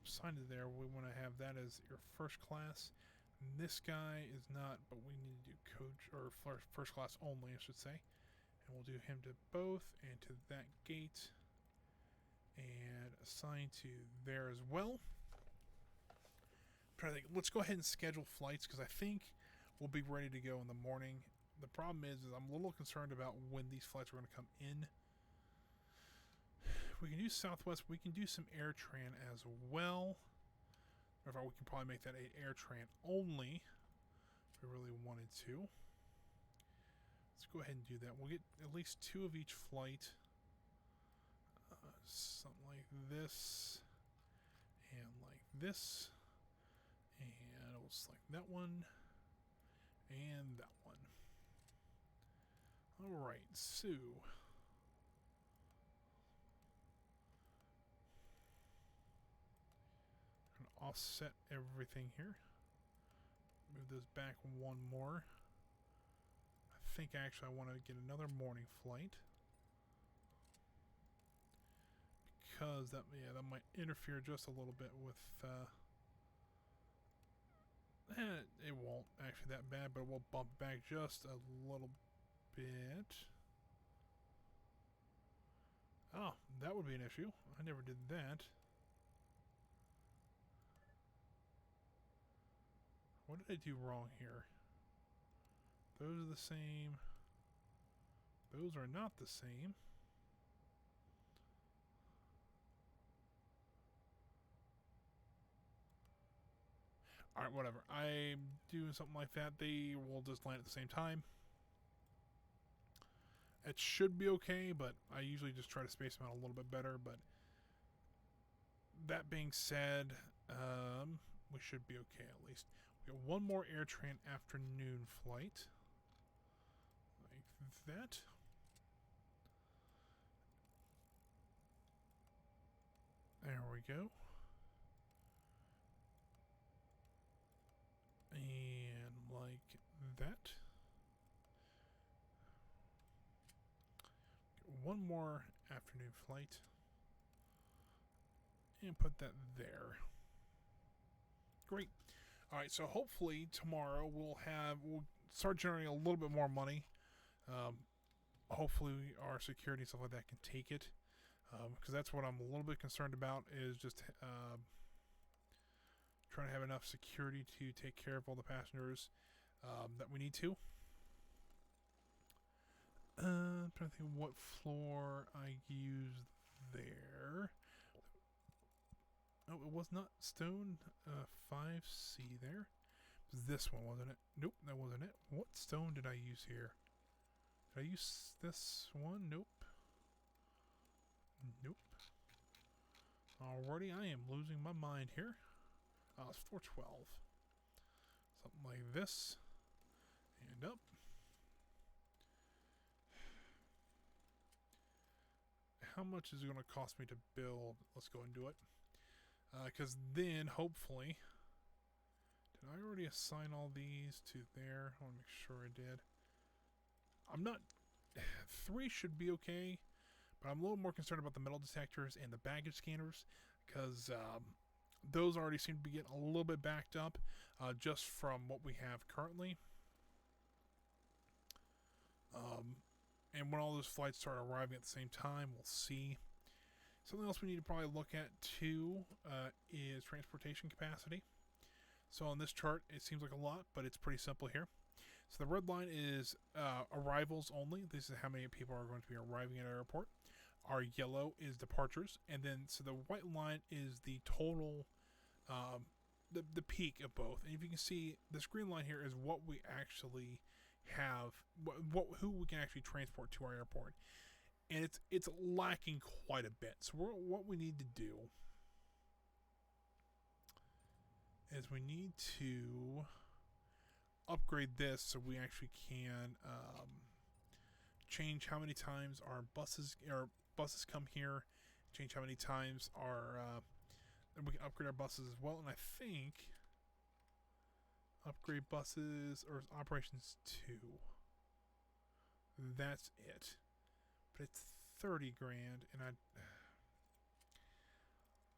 assign it there. We want to have that as your first class. And this guy is not, but we need to do coach or first class only, I should say. And we'll do him to both and to that gate. And assign to there as well. Trying to think. Let's go ahead and schedule flights, because I think we'll be ready to go in the morning. The problem is I'm a little concerned about when these flights are going to come in. We can do Southwest. We can do some AirTran as well. Or we can probably make that an AirTran only if we really wanted to. Let's go ahead and do that. We'll get at least 2 of each flight. Something like this. And like this. And we'll select that one. And that one. Alright, so offset everything here. Move this back one more. I think actually I want to get another morning flight, because that might interfere just a little bit with it won't actually that bad, but we'll bump back just a little bit. Oh, that would be an issue. I never did that. What did I do wrong here? Those are the same. Those are not the same. Alright, whatever. I'm doing something like that. They will just land at the same time. It should be okay, but I usually just try to space them out a little bit better. But that being said, we should be okay at least. We got one more AirTran afternoon flight. Like that. There we go. And like that. One more afternoon flight. And put that there. Great. Alright, so hopefully tomorrow we'll start generating a little bit more money. Hopefully our security and stuff like that can take it. Because that's what I'm a little bit concerned about, is just trying to have enough security to take care of all the passengers that we need to. I'm trying to think what floor I used there. Oh, it was not stone 5C there. It was this one, wasn't it? Nope, that wasn't it. What stone did I use here? Did I use this one? Nope. Nope. Alrighty, I am losing my mind here. It's 412. Something like this. And up. How much is it going to cost me to build? Let's go and do it. Because then, hopefully... Did I already assign all these to there? I want to make sure I did. I'm not... 3 should be okay. But I'm a little more concerned about the metal detectors and the baggage scanners. Because those already seem to be getting a little bit backed up. Just from what we have currently. And when all those flights start arriving at the same time, we'll see. Something else we need to probably look at too is transportation capacity. So on this chart, it seems like a lot, but it's pretty simple here. So the red line is arrivals only. This is how many people are going to be arriving at our airport. Our yellow is departures, and then so the white line is the total, the peak of both. And if you can see, this green line here is what we actually have, who we can actually transport to our airport. And it's lacking quite a bit. So what we need to do is we need to upgrade this so we actually can change how many times our buses come here, change how many times and we can upgrade our buses as well. And I think upgrade buses or operations 2. That's it. But it's 30 grand, and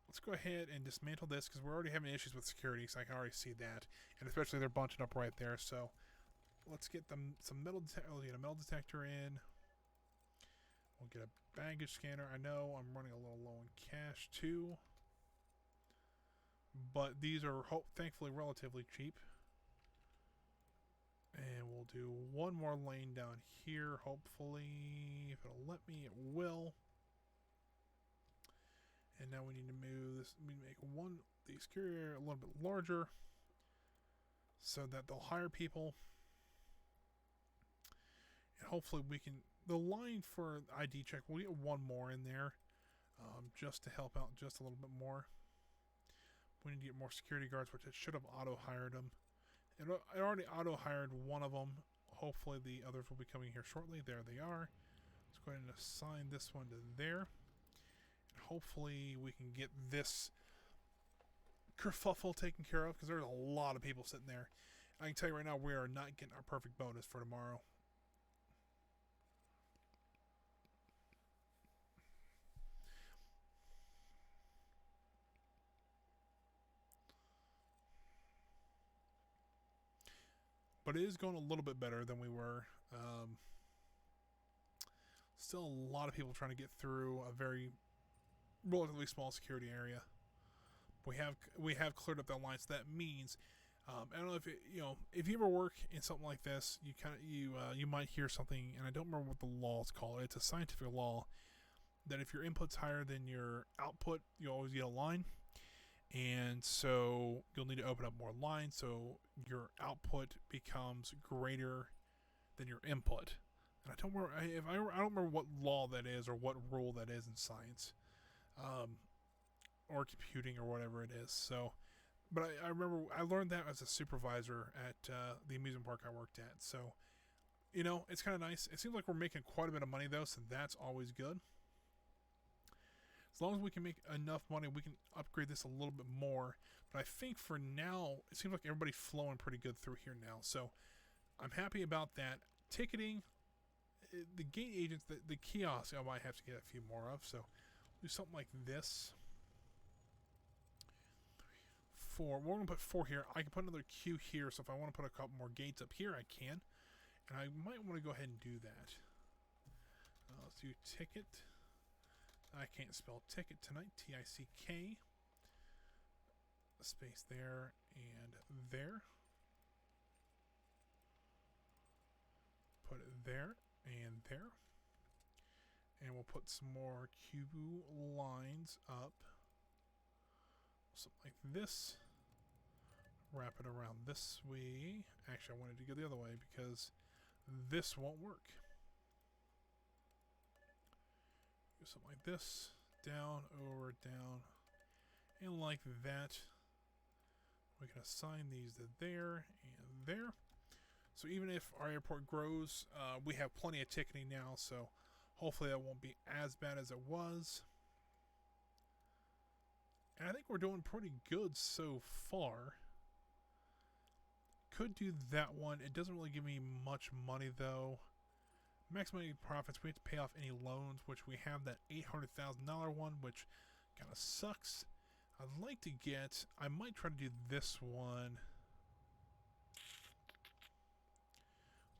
let's go ahead and dismantle this because we're already having issues with security, so I can already see that, and especially they're bunching up right there. So let's get them some metal detector. We'll get a metal detector in. We'll get a baggage scanner. I know I'm running a little low in cash too, but these are thankfully relatively cheap. And we'll do one more lane down here, hopefully. If it'll let me, it will. And now we need to move this. We make the security area a little bit larger so that they'll hire people. And hopefully we can... The line for ID check, we'll get one more in there just to help out just a little bit more. We need to get more security guards, which it should have auto-hired them. I already auto-hired one of them. Hopefully the others will be coming here shortly. There they are. Let's go ahead and assign this one to there. And hopefully we can get this kerfuffle taken care of because there's a lot of people sitting there. I can tell you right now we are not getting our perfect bonus for tomorrow. But it is going a little bit better than we were. Still a lot of people trying to get through a very relatively small security area. We have cleared up that line, so that means I don't know if you ever work in something like this, you might hear something, and I don't remember what the law is called. It's a scientific law that if your input's higher than your output, you always get a line. And so you'll need to open up more lines so your output becomes greater than your input. And I don't remember what law that is or what rule that is in science, or computing or whatever it is. So, but I remember I learned that as a supervisor at the amusement park I worked at. So, it's kind of nice. It seems like we're making quite a bit of money though, so that's always good. As long as we can make enough money, we can upgrade this a little bit more. But I think for now, it seems like everybody's flowing pretty good through here now. So I'm happy about that. Ticketing, the gate agents, the kiosks, I might have to get a few more of. So do something like this. We're going to put 4 here. I can put another queue here. So if I want to put a couple more gates up here, I can. And I might want to go ahead and do that. Let's do ticket. I can't spell ticket tonight. T-I-C-K. A space there and there. Put it there and there. And we'll put some more queue lines up. Something like this. Wrap it around this way. Actually, I wanted to go the other way because this won't work. Do something like this. Down, over, down. And like that. We can assign these to there and there. So even if our airport grows, we have plenty of ticketing now. So hopefully that won't be as bad as it was. And I think we're doing pretty good so far. Could do that one. It doesn't really give me much money though. Maximum profits, we have to pay off any loans, which we have that $800,000 one, which kind of sucks. I'd like to get, I might try to do this one.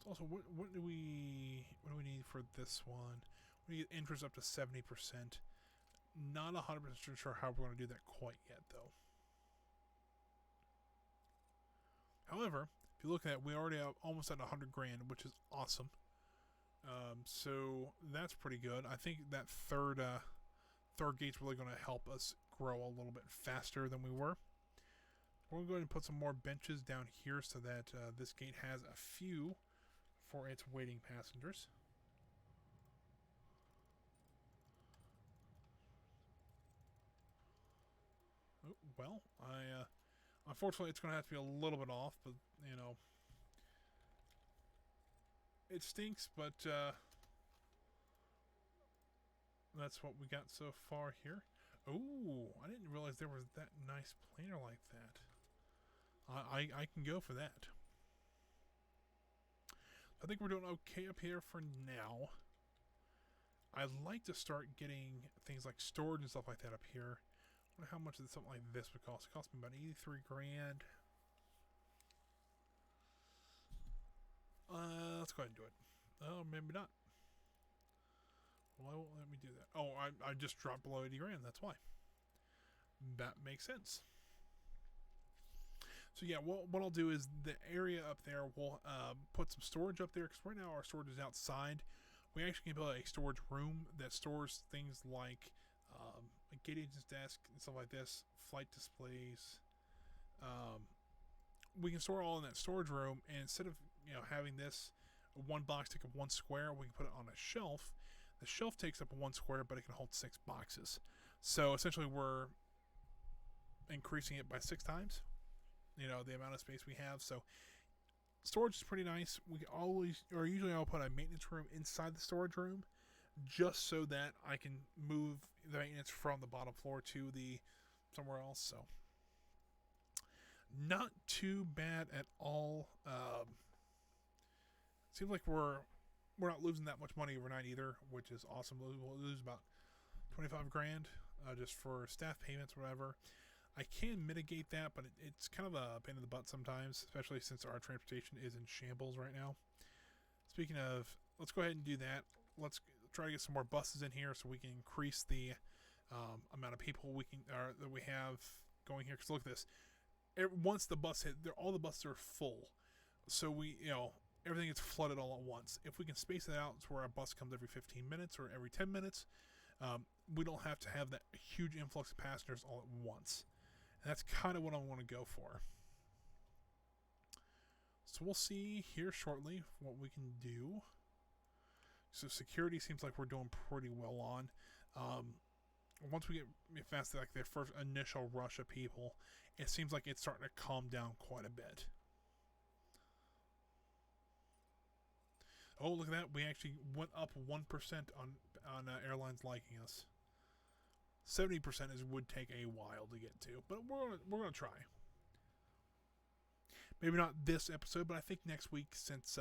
Also, what do we need for this one? We get interest up to 70%. Not 100% sure how we're going to do that quite yet, though. However, if you look at it, we already have almost at 100 grand, which is awesome. So that's pretty good. I think that third gate's really going to help us grow a little bit faster than we were. We're going to go ahead and put some more benches down here so that this gate has a few for its waiting passengers. Oh, well, unfortunately it's going to have to be a little bit off, but it stinks, but that's what we got so far here. Oh, I didn't realize there was that nice planer like that. I can go for that. I think we're doing okay up here for now. I'd like to start getting things like storage and stuff like that up here. I wonder how much something like this would cost. It cost me about 83 grand. Let's go ahead and do it. Oh, maybe not. Well, I won't let me do that. Oh, I just dropped below 80 grand. That's why. That makes sense. So yeah, what I'll do is the area up there, we'll put some storage up there, because right now our storage is outside. We actually can build a storage room that stores things like a gate agent's desk and stuff like this, flight displays. We can store all in that storage room, and instead of having this one box take up 1 square, we can put it on a shelf. The shelf takes up 1 square, but it can hold 6 boxes. So essentially we're increasing it by 6 times. The amount of space we have. So storage is pretty nice. Usually I'll put a maintenance room inside the storage room, just so that I can move the maintenance from the bottom floor to the somewhere else. So not too bad at all. Seems like we're not losing that much money overnight either, which is awesome. We'll lose about 25 grand just for staff payments, whatever. I can mitigate that, but it's kind of a pain in the butt sometimes, especially since our transportation is in shambles right now. Speaking of, let's go ahead and do that. Let's try to get some more buses in here so we can increase the amount of people that we have going here. Because look at this. Once the bus hit, all the buses are full. So everything gets flooded all at once. If we can space it out to where a bus comes every 15 minutes or every 10 minutes, we don't have to have that huge influx of passengers all at once. And that's kind of what I want to go for. So we'll see here shortly what we can do. So security seems like we're doing pretty well on. Once we get past like the first initial rush of people, it seems like it's starting to calm down quite a bit. Oh, look at that. We actually went up 1% on airlines liking us. 70% would take a while to get to, but we're gonna try. Maybe not this episode, but I think next week, since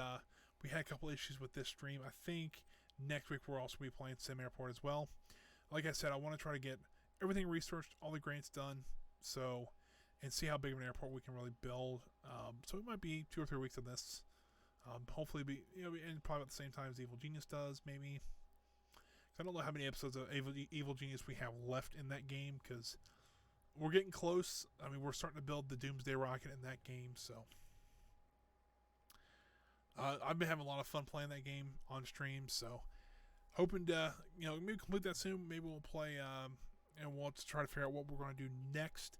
we had a couple issues with this stream, I think next week we'll also be playing SimAirport as well. Like I said, I want to try to get everything researched, all the grants done, and see how big of an airport we can really build. So it might be 2 or 3 weeks of this. Hopefully, and probably at the same time as Evil Genius does, maybe. I don't know how many episodes of Evil Genius we have left in that game, because we're getting close. I mean, we're starting to build the Doomsday Rocket in that game, so. I've been having a lot of fun playing that game on stream, so hoping to, maybe complete that soon. Maybe we'll play, and we'll try to figure out what we're going to do next.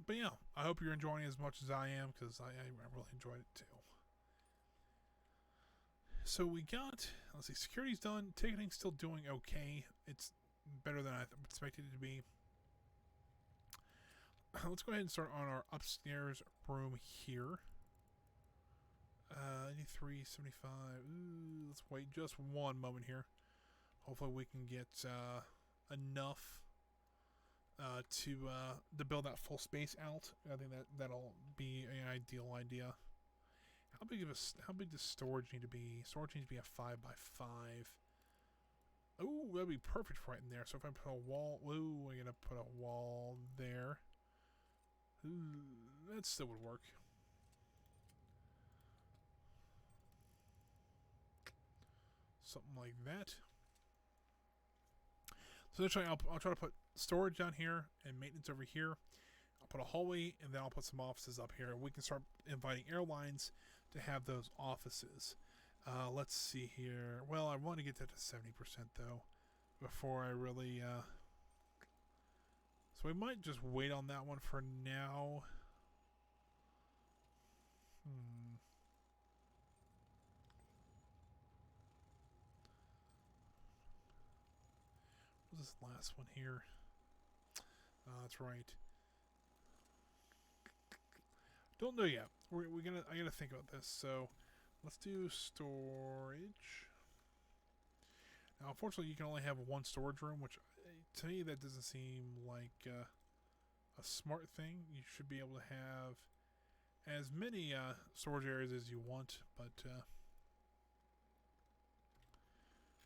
But yeah, I hope you're enjoying it as much as I am, because I really enjoyed it too. So we got, let's see, security's done. Ticketing's still doing okay. It's better than I expected it to be. Let's go ahead and start on our upstairs room here. 83.75. Ooh, let's wait just one moment here. Hopefully we can get enough to build that full space out. I think that'll be an ideal idea. How big does storage need to be? Storage needs to be a 5x5. Oh, that'd be perfect right in there. So if I put a wall, ooh, I'm gonna put a wall there. Ooh, that still would work. Something like that. So eventually I'll try to put storage down here and maintenance over here. I'll put a hallway, and then I'll put some offices up here. We can start inviting airlines to have those offices. Let's see here. Well, I want to get that to 70% though before I really... So we might just wait on that one for now. What's this last one here? That's right. Don't know yet. I gotta think about this. So let's do storage. Now, unfortunately, you can only have one storage room, which to me that doesn't seem like a smart thing. You should be able to have as many storage areas as you want, but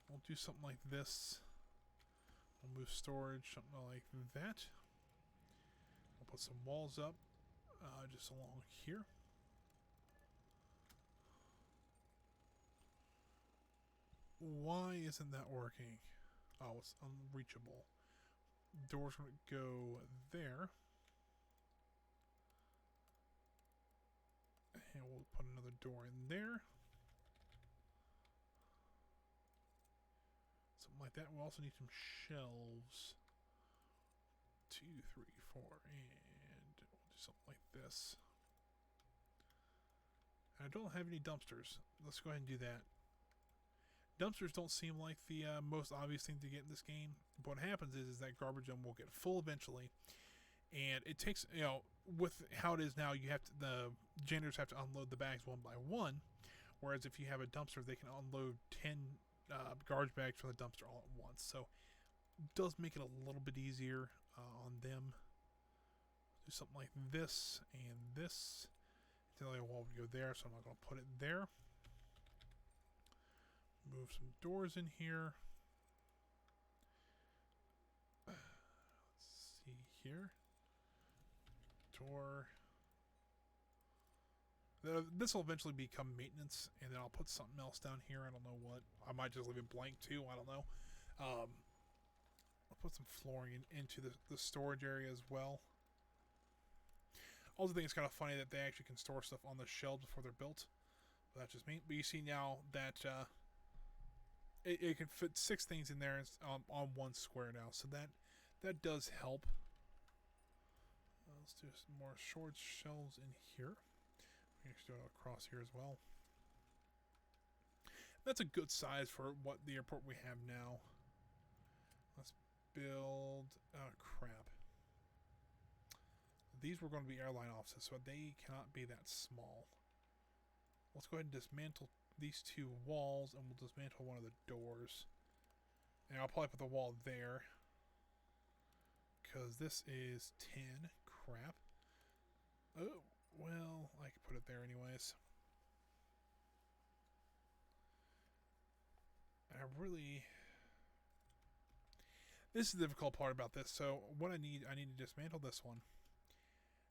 we'll do something like this. We'll move storage, something like that. We'll put some walls up just along here. Why isn't that working? Oh, it's unreachable. Door's going to go there. And we'll put another door in there. Something like that. We'll also need some shelves. 2, 3, 4, and we'll do something like this. And I don't have any dumpsters. Let's go ahead and do that. Dumpsters don't seem like the most obvious thing to get in this game. But what happens is that garbage dump will get full eventually. And it takes, with how it is now, the janitors have to unload the bags one by one. Whereas if you have a dumpster, they can unload 10 garbage bags from the dumpster all at once. So it does make it a little bit easier on them. Do something like this and this. The other wall would go there, so I'm not going to put it there. Move some doors in here. Let's see here. Door. This will eventually become maintenance, and then I'll put something else down here. I don't know what. I might just leave it blank too. I don't know. I'll put some flooring into the storage area as well. I also think it's kind of funny that they actually can store stuff on the shelves before they're built. But that's just me. But you see now that it can fit 6 things in there on one square now. So that does help. Let's do some more short shelves in here. We can actually do it across here as well. That's a good size for what the airport we have now. Let's build... Oh, crap. These were going to be airline offices, so they cannot be that small. Let's go ahead and dismantle these two walls, and we'll dismantle one of the doors. And I'll probably put the wall there, because this is 10. Crap. Oh, well, I could put it there anyways. This is the difficult part about this. So what I need to dismantle this one.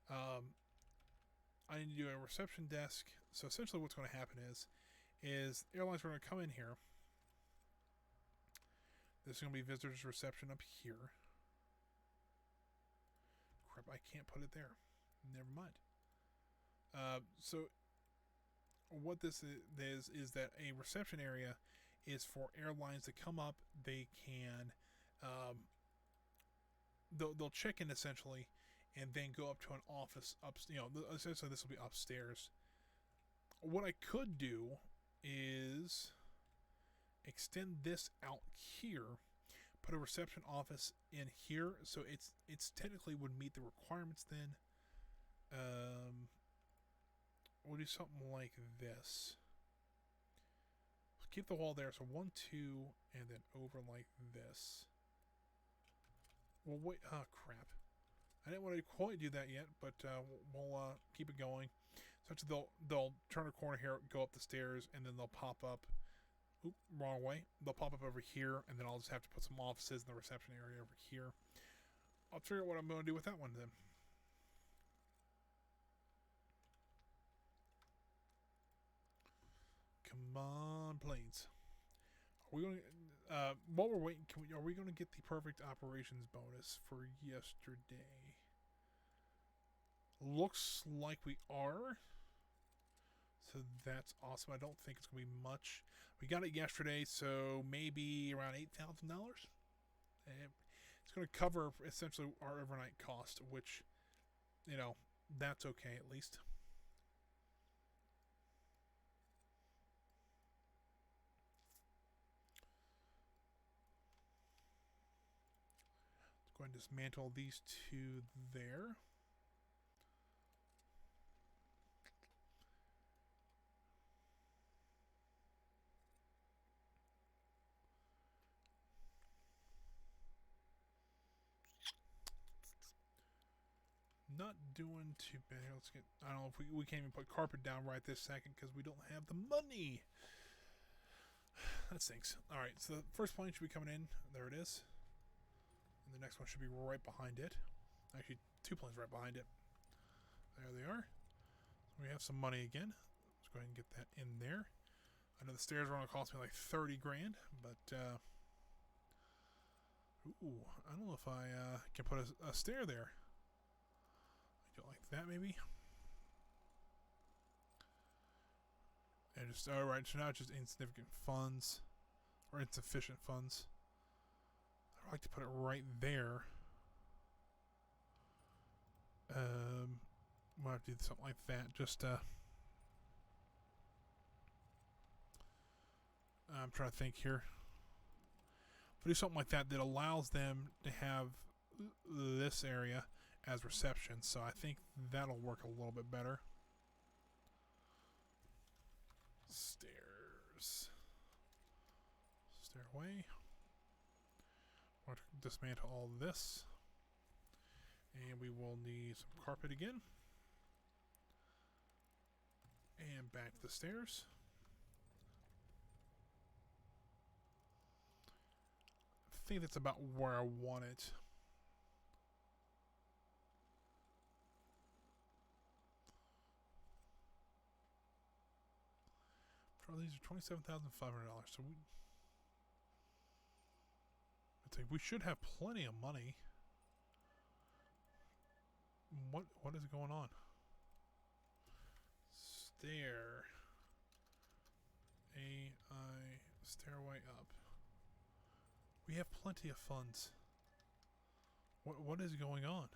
I need to do a reception desk. So essentially what's going to happen is airlines are going to come in here. There's going to be visitors reception up here. Crap, I can't put it there. Never mind. So what this is that a reception area is for airlines to come up. They can they'll check in essentially, and then go up to an office up. Essentially this will be upstairs. What I could do is extend this out here, put a reception office in here, so it's technically would meet the requirements then. We'll do something like this. Keep the wall there, so 1, 2, and then over like this. Well, wait, oh crap. I didn't want to quite do that yet, but we'll keep it going. So they'll turn a corner here, go up the stairs, and then they'll pop up. Oop, wrong way. They'll pop up over here, and then I'll just have to put some offices in the reception area over here. I'll figure out what I'm going to do with that one then. Come on, planes. Are we going to, while we're waiting, are we going to get the perfect operations bonus for yesterday? Looks like we are. So that's awesome. I don't think it's going to be much. We got it yesterday, so maybe around $8,000. It's going to cover essentially our overnight cost, which, that's okay at least. Let's go ahead and dismantle these two there. Not doing too bad. Let's get. I don't know if we can't even put carpet down right this second because we don't have the money. That stinks. All right, so the first plane should be coming in. There it is. And the next one should be right behind it. Actually, 2 planes right behind it. There they are. So we have some money again. Let's go ahead and get that in there. I know the stairs are going to cost me like 30 grand, but ooh, I don't know if I can put a stair there. Like that maybe. And just alright, so now it's just insignificant funds or insufficient funds. I'd like to put it right there. We'll have to do something like that. Just I'm trying to think here. If we do something like that allows them to have this area as reception, so I think that'll work a little bit better. Stairs. Stairway. We'll dismantle all this. And we will need some carpet again. And back to the stairs. I think that's about where I want it. These are $27,500. So we should have plenty of money. What is going on? Stairway up. We have plenty of funds. What is going on?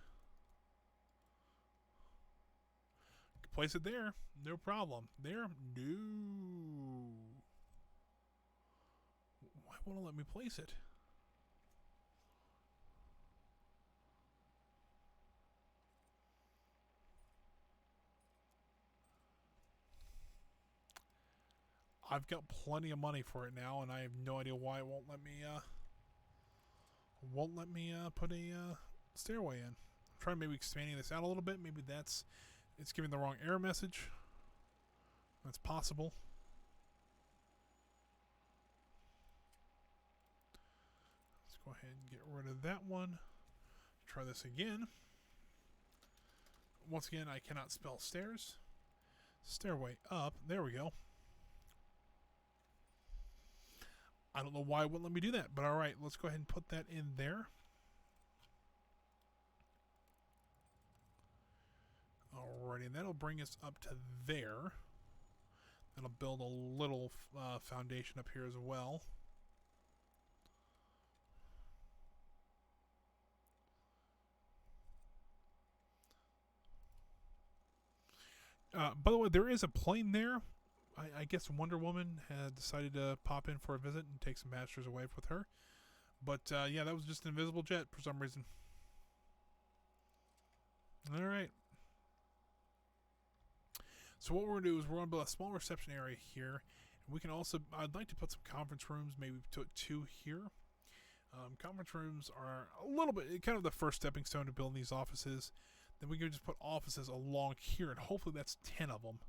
place it there. No problem. There? No. Why won't it let me place it? I've got plenty of money for it now, and I have no idea why it won't let me put a stairway in. I'm trying maybe expanding this out a little bit. Maybe it's giving the wrong error message. That's possible. Let's go ahead and get rid of that one. Try this again. Once again, I cannot spell stairs. Stairway up. There we go. I don't know why it wouldn't let me do that, but all right, let's go ahead and put that in there. Alrighty, and that'll bring us up to there. That'll build a little foundation up here as well. By the way, there is a plane there. I guess Wonder Woman had decided to pop in for a visit and take some masters away with her. But yeah, that was just an invisible jet for some reason. All right. So what we're going to do is we're going to build a small reception area here. And we can also, I'd like to put some conference rooms, maybe put 2 here. Conference rooms are a little bit, kind of the first stepping stone to building these offices. Then we can just put offices along here, and hopefully that's 10 of them.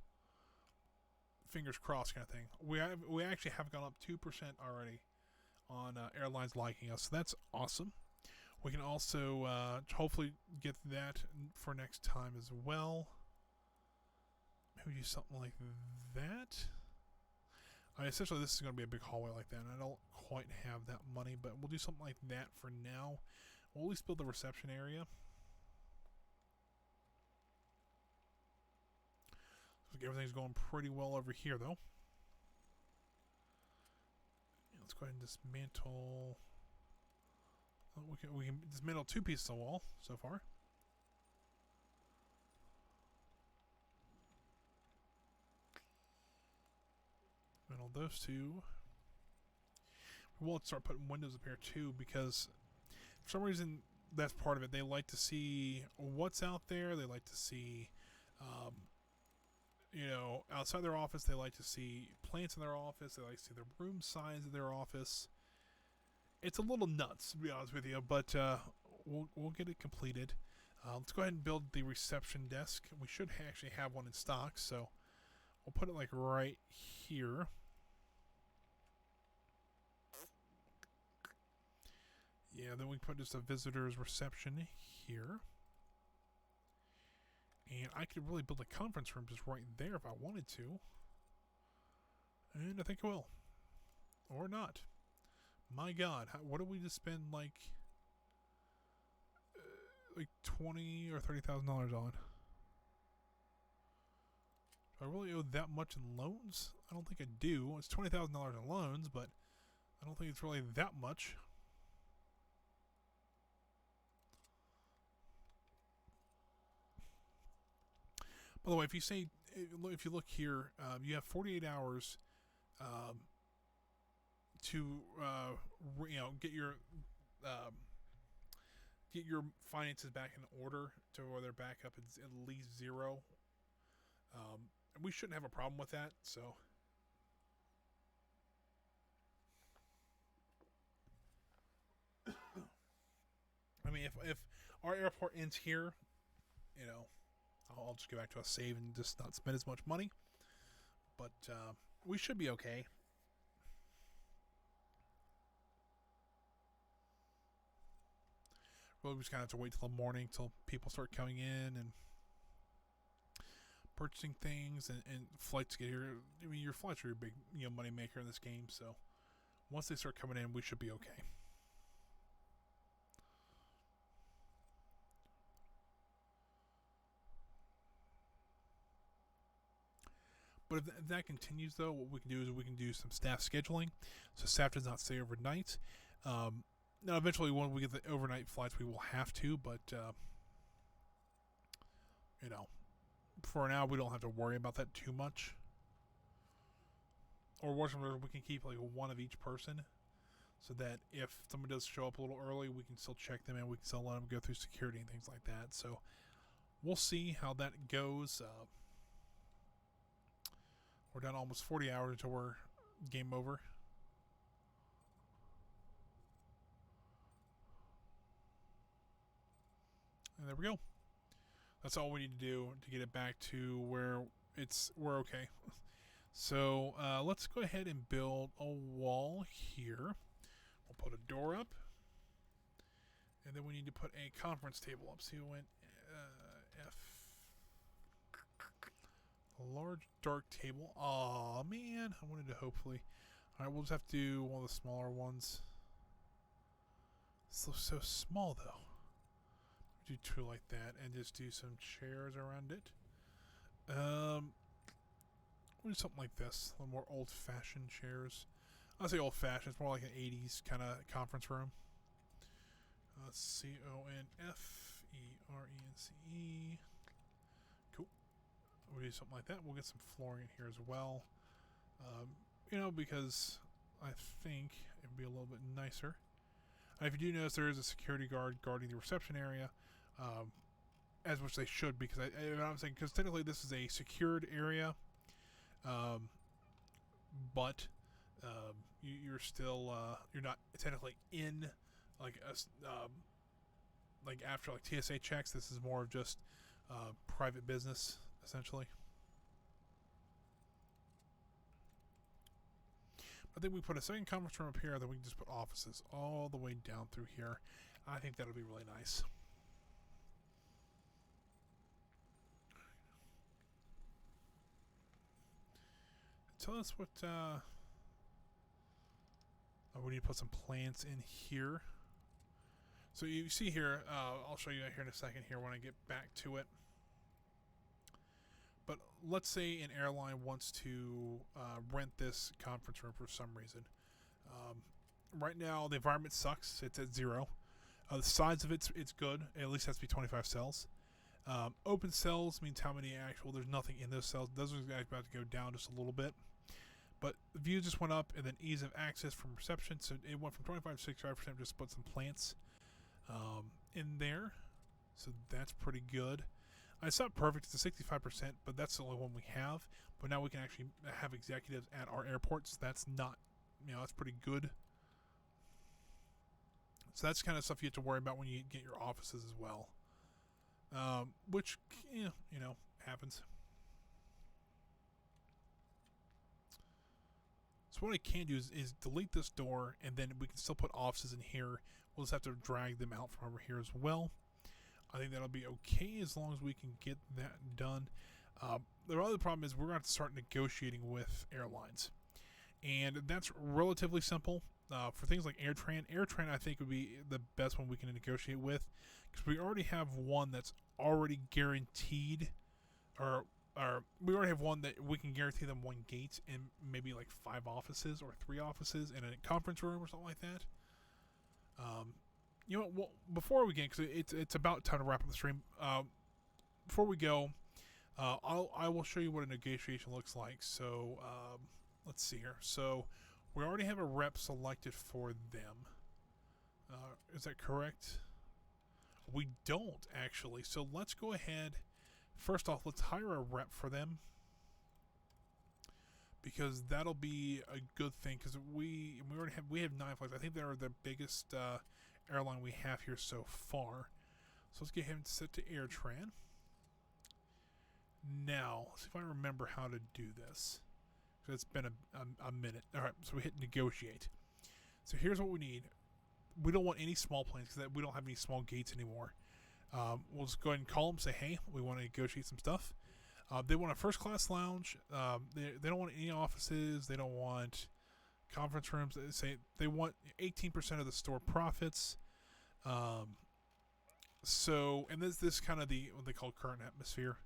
Fingers crossed kind of thing. We actually have gone up 2% already on airlines liking us, so that's awesome. We can also hopefully get that for next time as well. Maybe do something like that. I mean, essentially, this is going to be a big hallway like that, and I don't quite have that money, but we'll do something like that for now. We'll at least build the reception area. Everything's going pretty well over here, though. Let's go ahead and dismantle. We can dismantle 2 pieces of wall so far. Dismantle those 2. We'll start putting windows up here too, because for some reason that's part of it. They like to see what's out there. They like to see. You know, outside their office, they like to see plants in their office. They like to see the room size of their office. It's a little nuts, to be honest with you, but we'll get it completed. Let's go ahead and build the reception desk. We should actually have one in stock, so we'll put it like right here. Yeah, then we put just a visitor's reception here. And I could really build a conference room just right there if I wanted to. And I think I will. Or not. My God, what do we just spend like $20,000 or $30,000 on? Do I really owe that much in loans? I don't think I do. It's $20,000 in loans, but I don't think it's really that much. By the way, if you look here, you have 48 hours to get your finances back in order to where they're back up at least 0. We shouldn't have a problem with that. So. I mean, if our airport ends here, you know, I'll just go back to a save and just not spend as much money. But we should be okay. Well, we just kind of have to wait till the morning till people start coming in and purchasing things and flights get here. I mean, your flights are your big money maker in this game. So once they start coming in, we should be okay. But if that continues, though, what we can do is we can do some staff scheduling, so staff does not stay overnight. Now, eventually, when we get the overnight flights, we will have to, but for now, we don't have to worry about that too much. Or worse, we can keep like one of each person, so that if someone does show up a little early, we can still check them and we can still let them go through security and things like that. So we'll see how that goes. We're down almost 40 hours until we're game over. And there we go. That's all we need to do to get it back to where we're okay. So let's go ahead and build a wall here. We'll put a door up. And then we need to put a conference table up. So you went F. A large dark table. Aw, man. I wanted to hopefully. Alright, we'll just have to do one of the smaller ones. This looks so small, though. Do two like that and just do some chairs around it. We'll do something like this. A little more old-fashioned chairs. I'll say old-fashioned. It's more like an 80s kind of conference room. CONFERENCE. Cool. We'll do something like that. We'll get some flooring in here as well. Because I think it would be a little bit nicer. If you do notice, there is a security guard guarding the reception area, as which they should, because I'm saying, because technically this is a secured area, but you're still you're not technically in like like after like TSA checks. This is more of just private business essentially. I think we put a second conference room up here, then we can just put offices all the way down through here. I think that'll be really nice. Tell us what... we need to put some plants in here. So you see here, I'll show you here in a second here when I get back to it. But let's say an airline wants to rent this conference room for some reason. Right now, the environment sucks. It's at 0. The size of it's good. It at least has to be 25 cells. Open cells means how many actual. There's nothing in those cells. Those are about to go down just a little bit. But the view just went up, and then ease of access from reception. So it went from 25 to 65%. Just put some plants in there. So that's pretty good. It's not perfect, it's a 65%, but that's the only one we have. But now we can actually have executives at our airports. That's not, that's pretty good. So that's kind of stuff you have to worry about when you get your offices as well. Which, happens. So what I can do is delete this door, and then we can still put offices in here. We'll just have to drag them out from over here as well. I think that'll be okay as long as we can get that done. The other problem is we're going to have to start negotiating with airlines. And that's relatively simple. For things like AirTran I think would be the best one we can negotiate with. Because we already have one that's already guaranteed. Or we already have one that we can guarantee them 1 gate and maybe like 5 offices or 3 offices in a conference room or something like that. Well, before we get, because it's about time to wrap up the stream. Before we go, I will show you what a negotiation looks like. So let's see here. So we already have a rep selected for them. Is that correct? We don't actually. So let's go ahead. First off, let's hire a rep for them, because that'll be a good thing. Because we have 9 flights. I think they're the biggest airline we have here so far. So let's get him set to AirTran. Now, let's see if I remember how to do this. So it's been a minute. All right, so we hit negotiate. So here's what we need. We don't want any small planes because we don't have any small gates anymore. We'll just go ahead and call them, say, hey, we want to negotiate some stuff. They want a first-class lounge. They don't want any offices. They don't want conference rooms. They say they want 18% of the store profits. So, and this kind of what they call current atmosphere.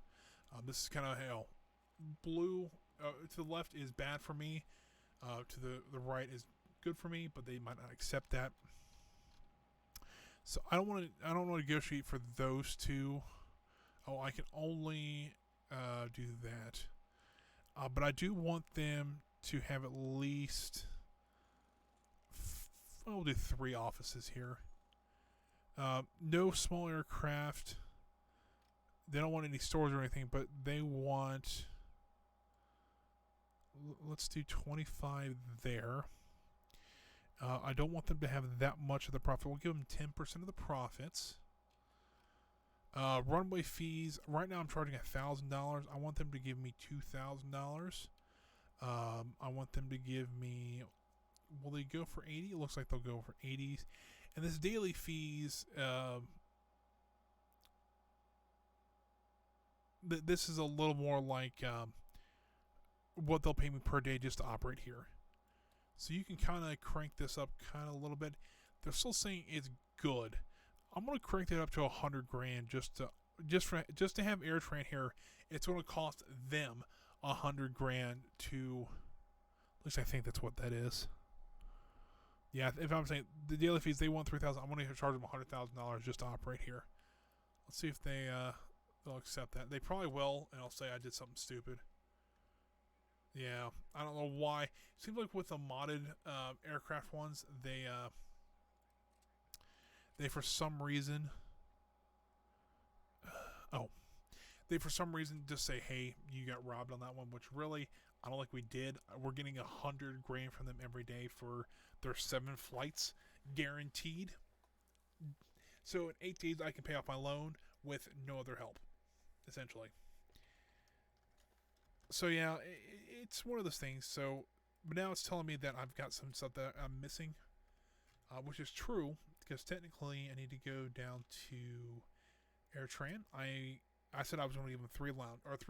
This is kind of blue to the left is bad for me. To the right is good for me, but they might not accept that. So I don't want to negotiate for those two. Oh, I can only do that. But I do want them to have at least, we'll do 3 offices here. No small aircraft. They don't want any stores or anything, but they want, let's do 25 there. I don't want them to have that much of the profit. We'll give them 10% of the profits. Runway fees. Right now I'm charging $1,000. I want them to give me $2,000. I want them to give me, will they go for 80? It looks like they'll go for 80s. And this daily fees, this is a little more like what they'll pay me per day just to operate here. So you can kind of crank this up kind of a little bit. They're still saying it's good. I'm gonna crank that up to $100,000 just to have AirTran here. It's gonna cost them $100,000 to. At least I think that's what that is. Yeah, if I'm saying the daily fees, they want $3,000. I'm gonna charge them $100,000 just to operate here. Let's see if they'll accept that. They probably will, and I'll say I did something stupid. Yeah, I don't know why. It seems like with the modded aircraft ones, they for some reason, they for some reason just say, hey, you got robbed on that one, which really, I don't think we did. We're getting $100,000 from them every day for their 7 flights, guaranteed. So in 8 days, I can pay off my loan with no other help, essentially. So yeah, it's one of those things. So, but now it's telling me that I've got some stuff that I'm missing, which is true, because technically I need to go down to AirTran. I said I was going to give them 3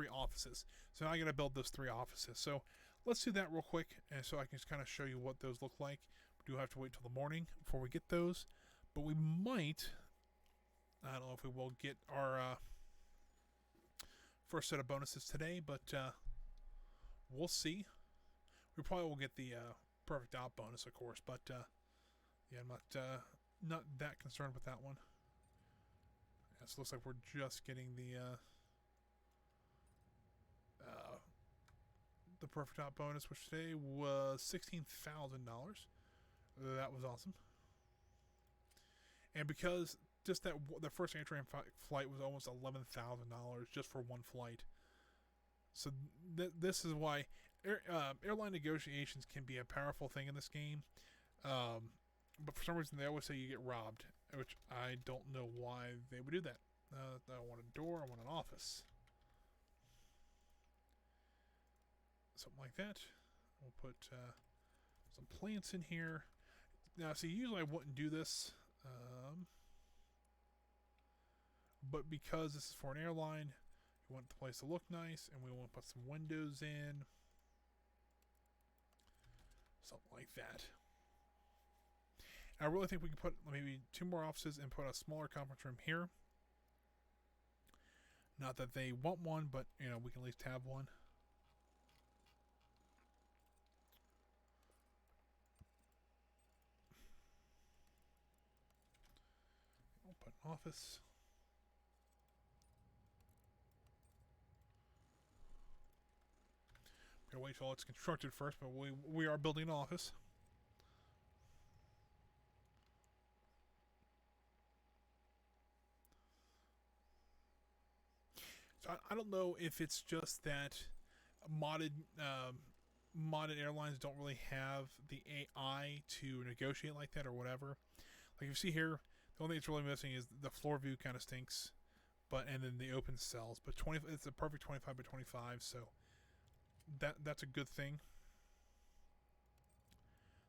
offices. So now I got to build those 3 offices. So let's do that real quick, and so I can just kind of show you what those look like. We do have to wait till the morning before we get those, but we might. I don't know if we will get our first set of bonuses today, but we'll see. We probably will get the perfect op bonus, of course, but yeah, I'm not that concerned with that one. Yeah, so it looks like we're just getting the perfect op bonus, which today was $16,000. That was awesome. And because just the first AirTran flight was almost $11,000 just for one flight. So this is why airline negotiations can be a powerful thing in this game. But for some reason, they always say you get robbed, which I don't know why they would do that. I want a door, I want an office. Something like that. We'll put some plants in here. Now, see, usually I wouldn't do this. But because this is for an airline, we want the place to look nice, and we want to put some windows in. Something like that. And I really think we can put maybe 2 more offices and put a smaller conference room here. Not that they want one, but you know, we can at least have one. We'll put an office. Gotta wait till it's constructed first, but we are building an office. So I don't know if it's just that modded airlines don't really have the AI to negotiate like that or whatever. Like you see here, the only thing it's really missing is the floor view kind of stinks, and then the open cells. But it's a perfect 25 by 25, so that's a good thing.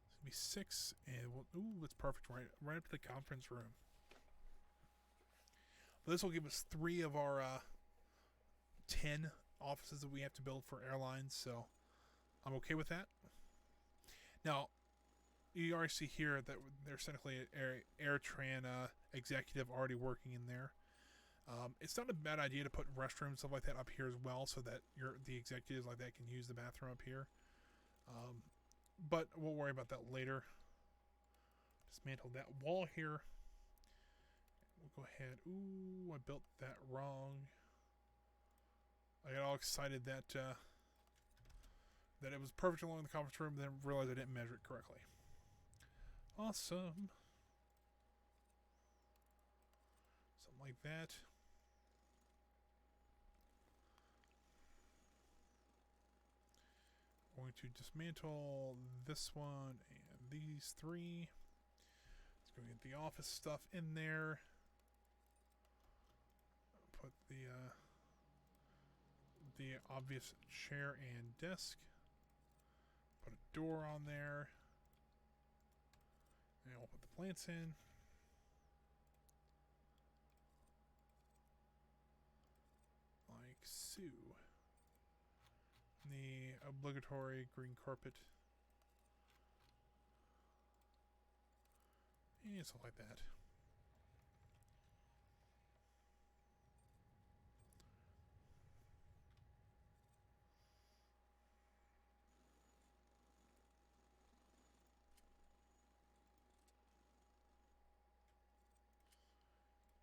It's gonna be 6, and that's perfect right up to the conference room. But this will give us 3 of our 10 offices that we have to build for airlines, so I'm okay with that. Now, you already see here that there's technically an AirTran executive already working in there. It's not a bad idea to put restrooms and stuff like that up here as well, so that the executives like that can use the bathroom up here. But we'll worry about that later. Dismantle that wall here. We'll go ahead. Ooh, I built that wrong. I got all excited that that it was perfect along the conference room, then realized I didn't measure it correctly. Awesome. Something like that. Going to dismantle this one and these three. Let's go get the office stuff in there. Put the obvious chair and desk. Put a door on there. And we'll put the plants in. Like so. The obligatory green carpet. And something like that.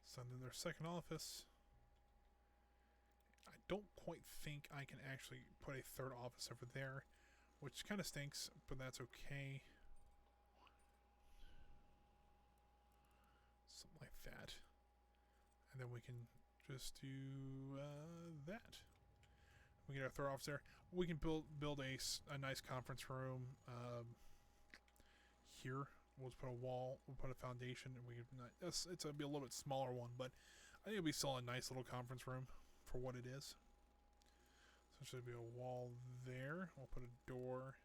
So then their second office. I don't quite think I can actually put a third office over there, which kind of stinks, but that's okay. Something like that. And then we can just do that. We get our third office there. We can build a nice conference room here. We'll just put a wall. We'll put a foundation, and it'll be a little bit smaller one, but I think it'll be still a nice little conference room for what it is. So there should be a wall there. We'll put a door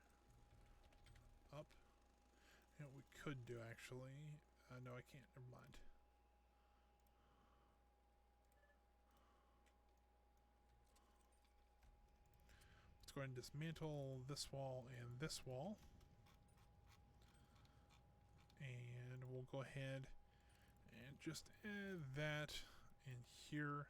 up. You know what we could do actually? No, I can't. Never mind. Let's go ahead and dismantle this wall and this wall. And we'll go ahead and just add that in here.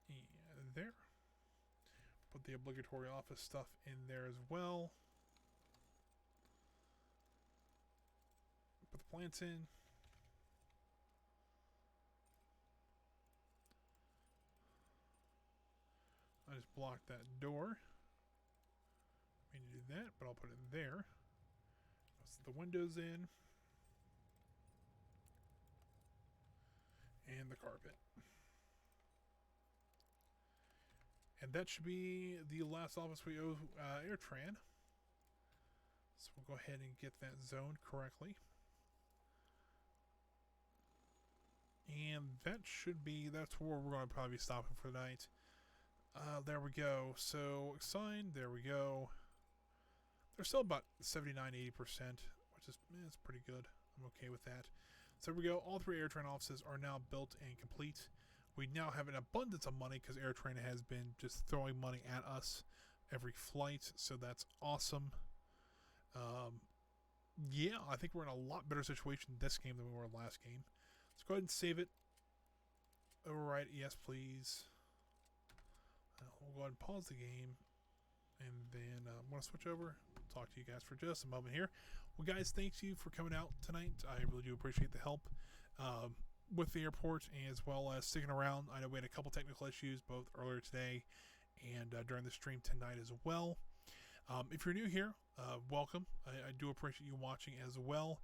And there. Put the obligatory office stuff in there as well. Put the plants in. I just blocked that door. We need to do that, but I'll put it there. Put the windows in. And the carpet. And that should be the last office we owe AirTran. So we'll go ahead and get that zoned correctly. And that should be, that's where we're going to probably be stopping for the night. There we go. So, signed, there we go. They're still about 79-80%, which is it's pretty good. I'm okay with that. So there we go. All three AirTran offices are now built and complete. We now have an abundance of money because AirTran has been just throwing money at us every flight, so that's awesome. Yeah, I think we're in a lot better situation this game than we were last game. Let's go ahead and save it. Overwrite, yes please. We'll go ahead and pause the game, and then I'm going to switch over. Talk to you guys for just a moment here. Well, guys, thank you for coming out tonight. I really do appreciate the help with the airport, as well as sticking around. I know we had a couple technical issues both earlier today and during the stream tonight as well. If you're new here, welcome. I do appreciate you watching as well.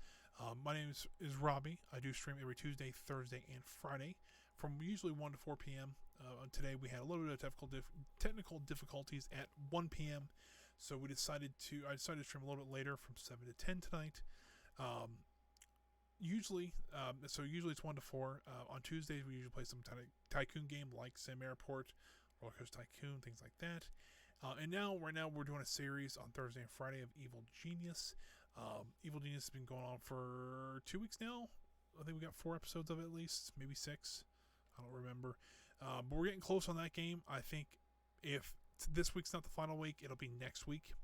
My name is Robbie. I do stream every Tuesday, Thursday, and Friday from usually 1 to 4 p.m. Today we had a little bit of technical difficulties at 1 p.m. So I decided to stream a little bit later from 7 to 10 tonight. Usually it's 1 to 4. On Tuesdays we usually play some tycoon game like SimAirport, Roller Coaster Tycoon, things like that. And right now we're doing a series on Thursday and Friday of Evil Genius. Evil Genius has been going on for 2 weeks now. I think we got 4 episodes of it at least, maybe 6. I don't remember. But we're getting close on that game. I think if this week's not the final week, it'll be next week.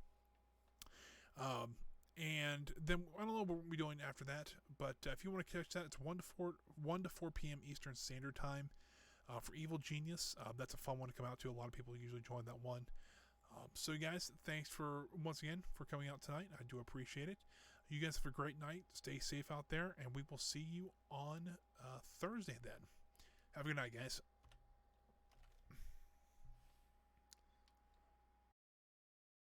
And then I don't know what we'll be doing after that. But if you want to catch that, it's 1 to 4 p.m. Eastern Standard Time for Evil Genius. That's a fun one to come out to. A lot of people usually join that one. So you guys, thanks once again for coming out tonight. I do appreciate it. You guys have a great night. Stay safe out there, and we will see you on Thursday then. Have a good night, guys.